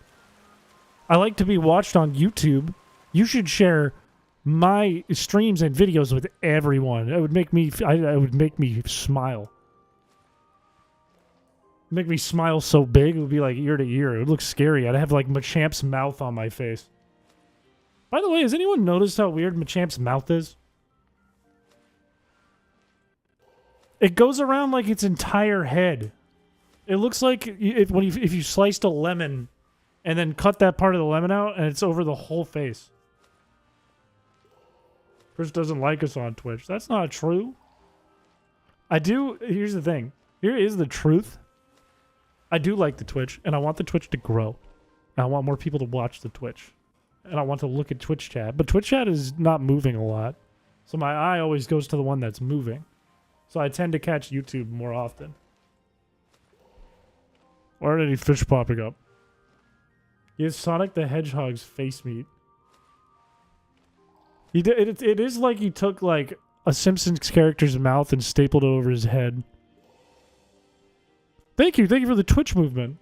I like to be watched on YouTube. You should share my streams and videos with everyone. It would make me smile. Make me smile so big, it would be like ear to ear. It would look scary. I'd have like Machamp's mouth on my face. By the way, has anyone noticed how weird Machamp's mouth is? It goes around like its entire head. It looks like if you sliced a lemon and then cut that part of the lemon out and it's over the whole face. Chris doesn't like us on Twitch. That's not true. I do. Here's the thing. Here is the truth. I do like the Twitch, and I want the Twitch to grow. And I want more people to watch the Twitch. And I want to look at Twitch chat. But Twitch chat is not moving a lot. So my eye always goes to the one that's moving. So I tend to catch YouTube more often. Why aren't any fish popping up? He has Sonic the Hedgehog's face meat. He did, it is like he took like a Simpsons character's mouth and stapled it over his head. Thank you for the Twitch movement.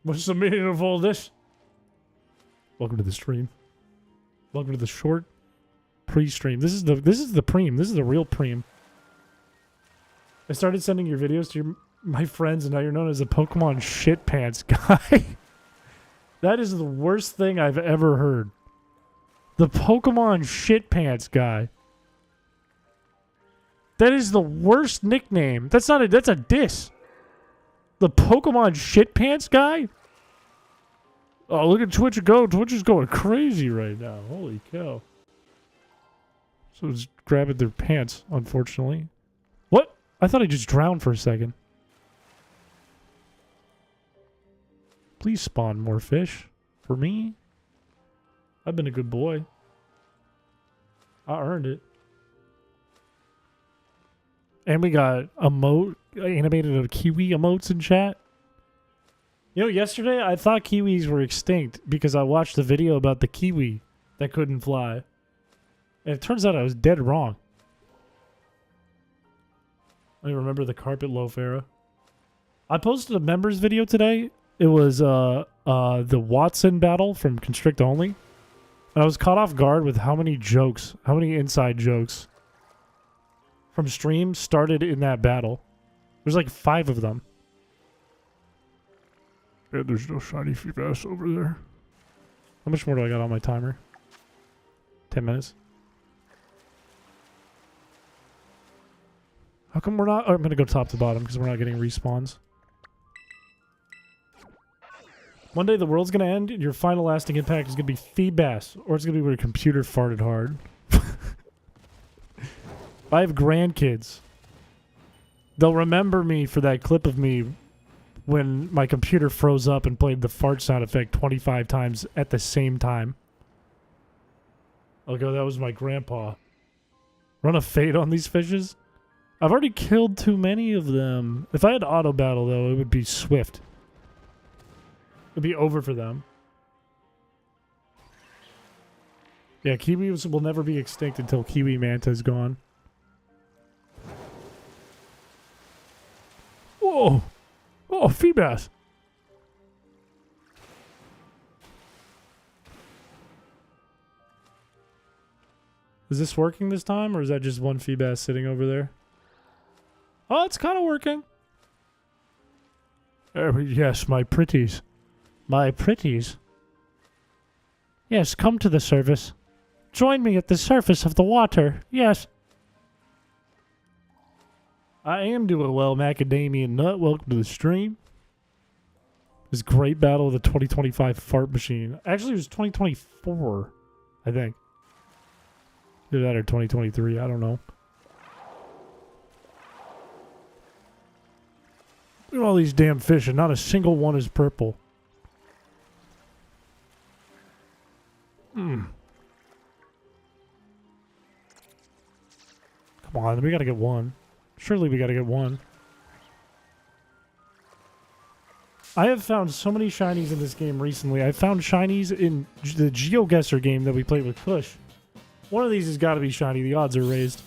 What's the meaning of all this? Welcome to the stream. Welcome to the short pre-stream. This is the preem. This is the real preem. I started sending your videos to my friends, and now you're known as the Pokemon shit pants guy. That is the worst thing I've ever heard. The Pokemon shit pants guy. That is the worst nickname. That's a diss. The Pokemon shit pants guy? Oh, look at Twitch go. Twitch is going crazy right now. Holy cow. So it's grabbing their pants, unfortunately. What? I thought I just drowned for a second. Please spawn more fish. For me? I've been a good boy. I earned it. And we got animated kiwi emotes in chat. You know, yesterday I thought kiwis were extinct because I watched the video about the kiwi that couldn't fly. And it turns out I was dead wrong. I remember the carpet loaf era. I posted a members video today. It was the Watson battle from Constrict Only. And I was caught off guard with how many inside jokes from stream started in that battle. There's like 5 of them. Yeah, there's no shiny Feebas over there. How much more do I got on my timer? 10 minutes. How come we're not... Oh, I'm going to go top to bottom because we're not getting respawns. One day the world's going to end and your final lasting impact is going to be Feebas. Or it's going to be where your computer farted hard. If I have grandkids, they'll remember me for that clip of me when my computer froze up and played the fart sound effect 25 times at the same time. I'll go, that was my grandpa. Run a fade on these fishes? I've already killed too many of them. If I had auto battle, though, it would be swift. It'd be over for them. Yeah, kiwis will never be extinct until Kiwi Manta is gone. Whoa! Oh, Feebas! Is this working this time, or is that just one Feebas sitting over there? Oh, it's kind of working. Yes, my pretties. My pretties. Yes, come to the service. Join me at the surface of the water. Yes. I am doing well, Macadamia Nut. Welcome to the stream. This great battle of the 2025 fart machine. Actually, it was 2024, I think. Either that or 2023, I don't know. Look at all these damn fish, and not a single one is purple. Come on, we gotta get one. Surely we gotta get one. I have found so many shinies in this game recently. I found shinies in the GeoGuessr game that we played with Push. One of these has got to be shiny. The odds are raised.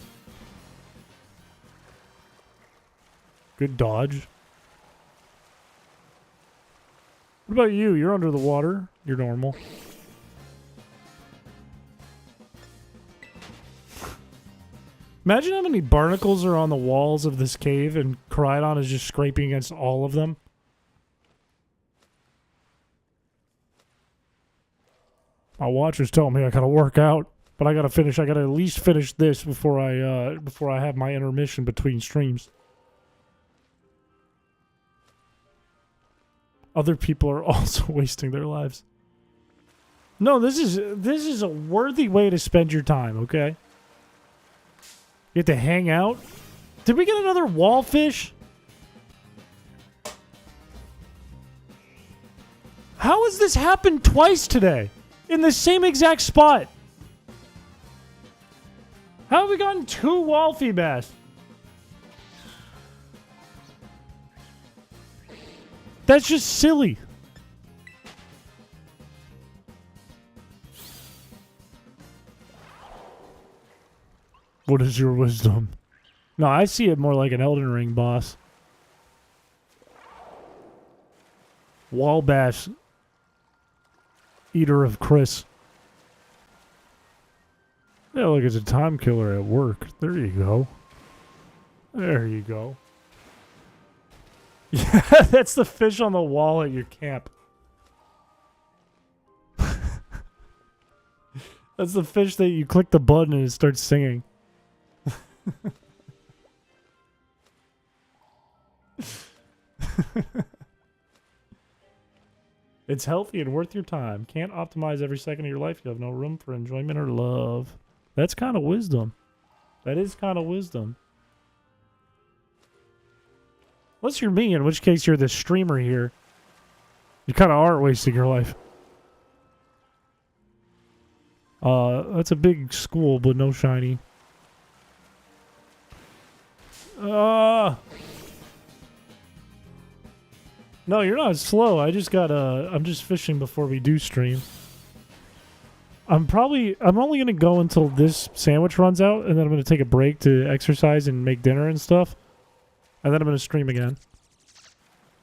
Good dodge. What about you? You're under the water. You're normal. Imagine how many barnacles are on the walls of this cave and Koraidon is just scraping against all of them. My watch is telling me I gotta work out, but I gotta finish. I gotta at least finish this before I have my intermission between streams. Other people are also wasting their lives. No, this is a worthy way to spend your time, okay? You get to hang out. Did we get another wall fish? How has this happened twice today? In the same exact spot? How have we gotten 2 wall Feebas? That's just silly. What is your wisdom? No, I see it more like an Elden Ring boss. Wall bash. Eater of Chris. Yeah, look, it's a time killer at work. There you go. There you go. Yeah, that's the fish on the wall at your camp. That's the fish that you click the button and it starts singing. It's healthy and worth your time. Can't optimize every second of your life. You have no room for enjoyment or love. That's kind of wisdom. That is kind of wisdom. Unless you're me, in which case you're the streamer here. You kind of aren't wasting your life. That's a big school, but no shiny. No, you're not slow. I just got I'm just fishing before we do stream. I'm only gonna go until this sandwich runs out, and then I'm gonna take a break to exercise and make dinner and stuff. And then I'm gonna stream again.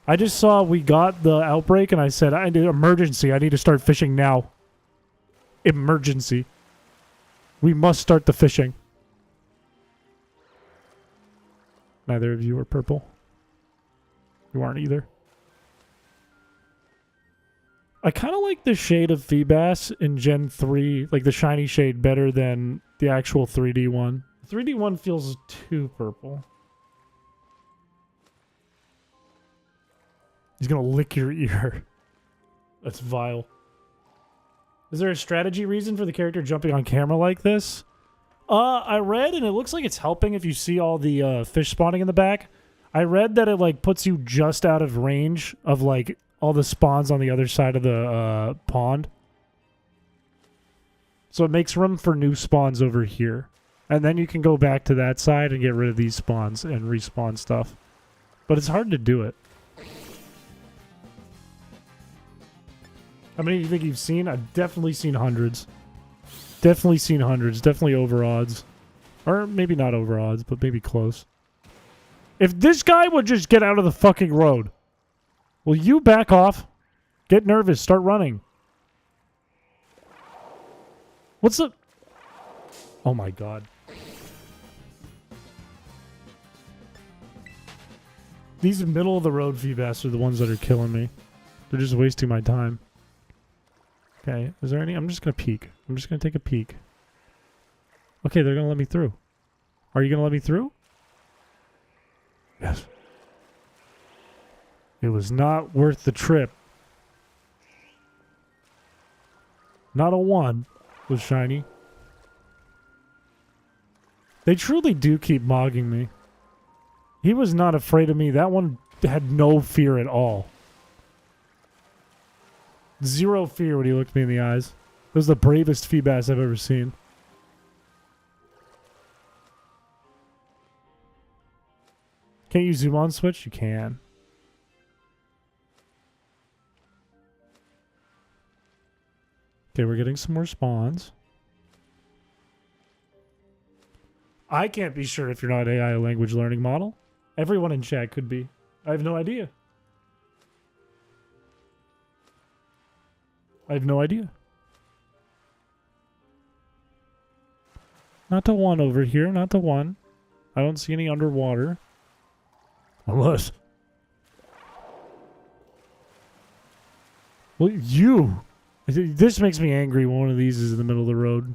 I just saw we got the outbreak, and I said, I need emergency. I need to start fishing now. Emergency. We must start the fishing. Neither of you are purple. You aren't either. I kind of like the shade of Feebas in Gen 3, like the shiny shade, better than the actual 3D one. 3D one feels too purple. He's gonna lick your ear. That's vile. Is there a strategy reason for the character jumping on camera like this? I read, and it looks like it's helping if you see all the fish spawning in the back. I read that it like puts you just out of range of like all the spawns on the other side of the pond. So it makes room for new spawns over here. And then you can go back to that side and get rid of these spawns and respawn stuff. But it's hard to do it. How many do you think you've seen? I've definitely seen hundreds. Definitely seen hundreds. Definitely over odds. Or maybe not over odds, but maybe close. If this guy would just get out of the fucking road. Will you back off? Get nervous. Start running. What's the... Oh my god. These middle of the road Feebas are the ones that are killing me. They're just wasting my time. Okay, is there any... I'm just going to peek. I'm just going to take a peek. Okay, they're going to let me through. Are you going to let me through? Yes. It was not worth the trip. Not a 1 was shiny. They truly do keep mogging me. He was not afraid of me. That one had no fear at all. Zero fear when he looked me in the eyes. It was the bravest Feebas I've ever seen. Can't you zoom on switch? You can. Okay, we're getting some more spawns. I can't be sure if you're not AI language learning model. Everyone in chat could be. I have no idea. I have no idea. Not the 1 over here. Not the 1. I don't see any underwater. Unless... Well, you... This makes me angry when one of these is in the middle of the road.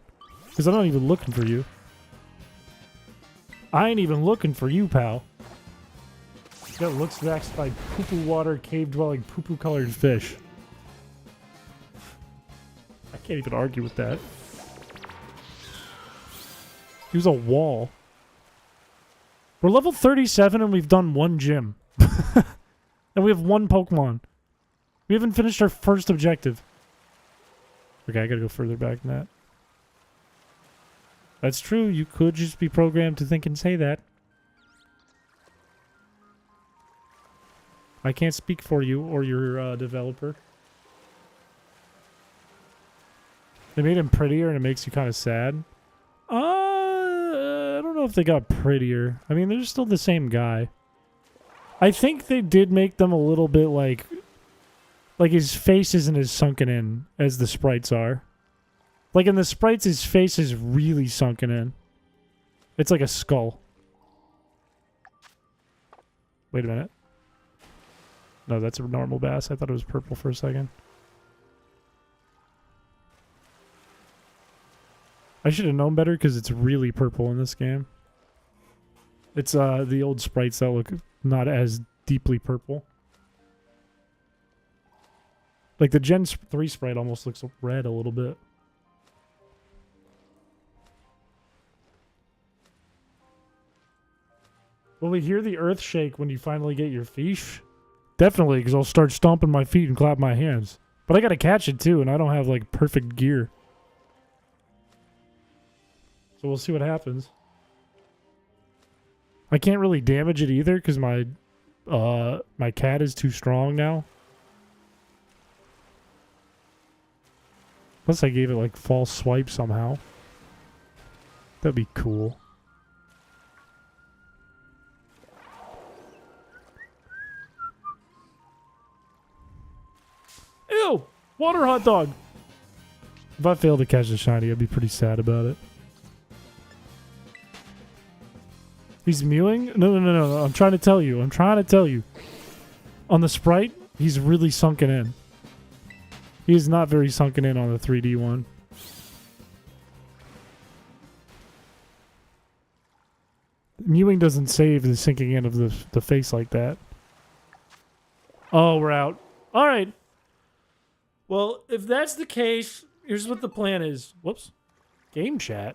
Because I'm not even looking for you. I ain't even looking for you, pal. That looks vexed by poo-poo water, cave-dwelling, poo-poo-colored fish. I can't even argue with that. He was a wall. We're level 37 and we've done one gym. And we have one Pokemon. We haven't finished our first objective. Okay, I gotta go further back than that. That's true. You could just be programmed to think and say that. I can't speak for you or your developer. They made him prettier and it makes you kind of sad. I don't know if they got prettier. I mean, they're still the same guy. I think they did make them a little bit like his face isn't as sunken in as the sprites are. Like in the sprites, his face is really sunken in. It's like a skull. Wait a minute. No, that's a normal bass. I thought it was purple for a second. I should have known better because it's really purple in this game. It's the old sprites that look not as deeply purple. Like the Gen 3 sprite almost looks red a little bit. Will we hear the earth shake when you finally get your fish? Definitely, because I'll start stomping my feet and clap my hands. But I gotta catch it too, and I don't have like perfect gear. So we'll see what happens. I can't really damage it either because my cat is too strong now. Unless I gave it like false swipe somehow. That'd be cool. Ew! Water hot dog! If I fail to catch the shiny, I'd be pretty sad about it. He's mewing? No. I'm trying to tell you. On the sprite, he's really sunken in. He is not very sunken in on the 3D one. Mewing doesn't save the sinking in of the face like that. Oh, we're out. Alright. Well, if that's the case, here's what the plan is. Whoops. Game chat.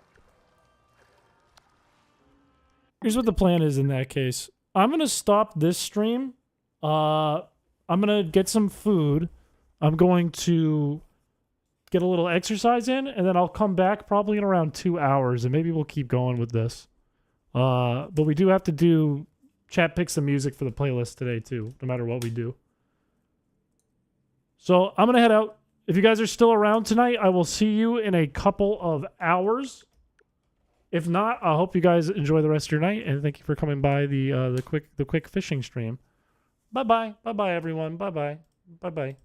Here's what the plan is in that case. I'm going to stop this stream. I'm going to get some food. I'm going to get a little exercise in, and then I'll come back probably in around 2 hours, and maybe we'll keep going with this. But we do have to do... Chat pick some music for the playlist today, too, no matter what we do. So I'm going to head out. If you guys are still around tonight, I will see you in a couple of hours. If not, I hope you guys enjoy the rest of your night, and thank you for coming by the quick fishing stream. Bye bye, everyone. Bye bye.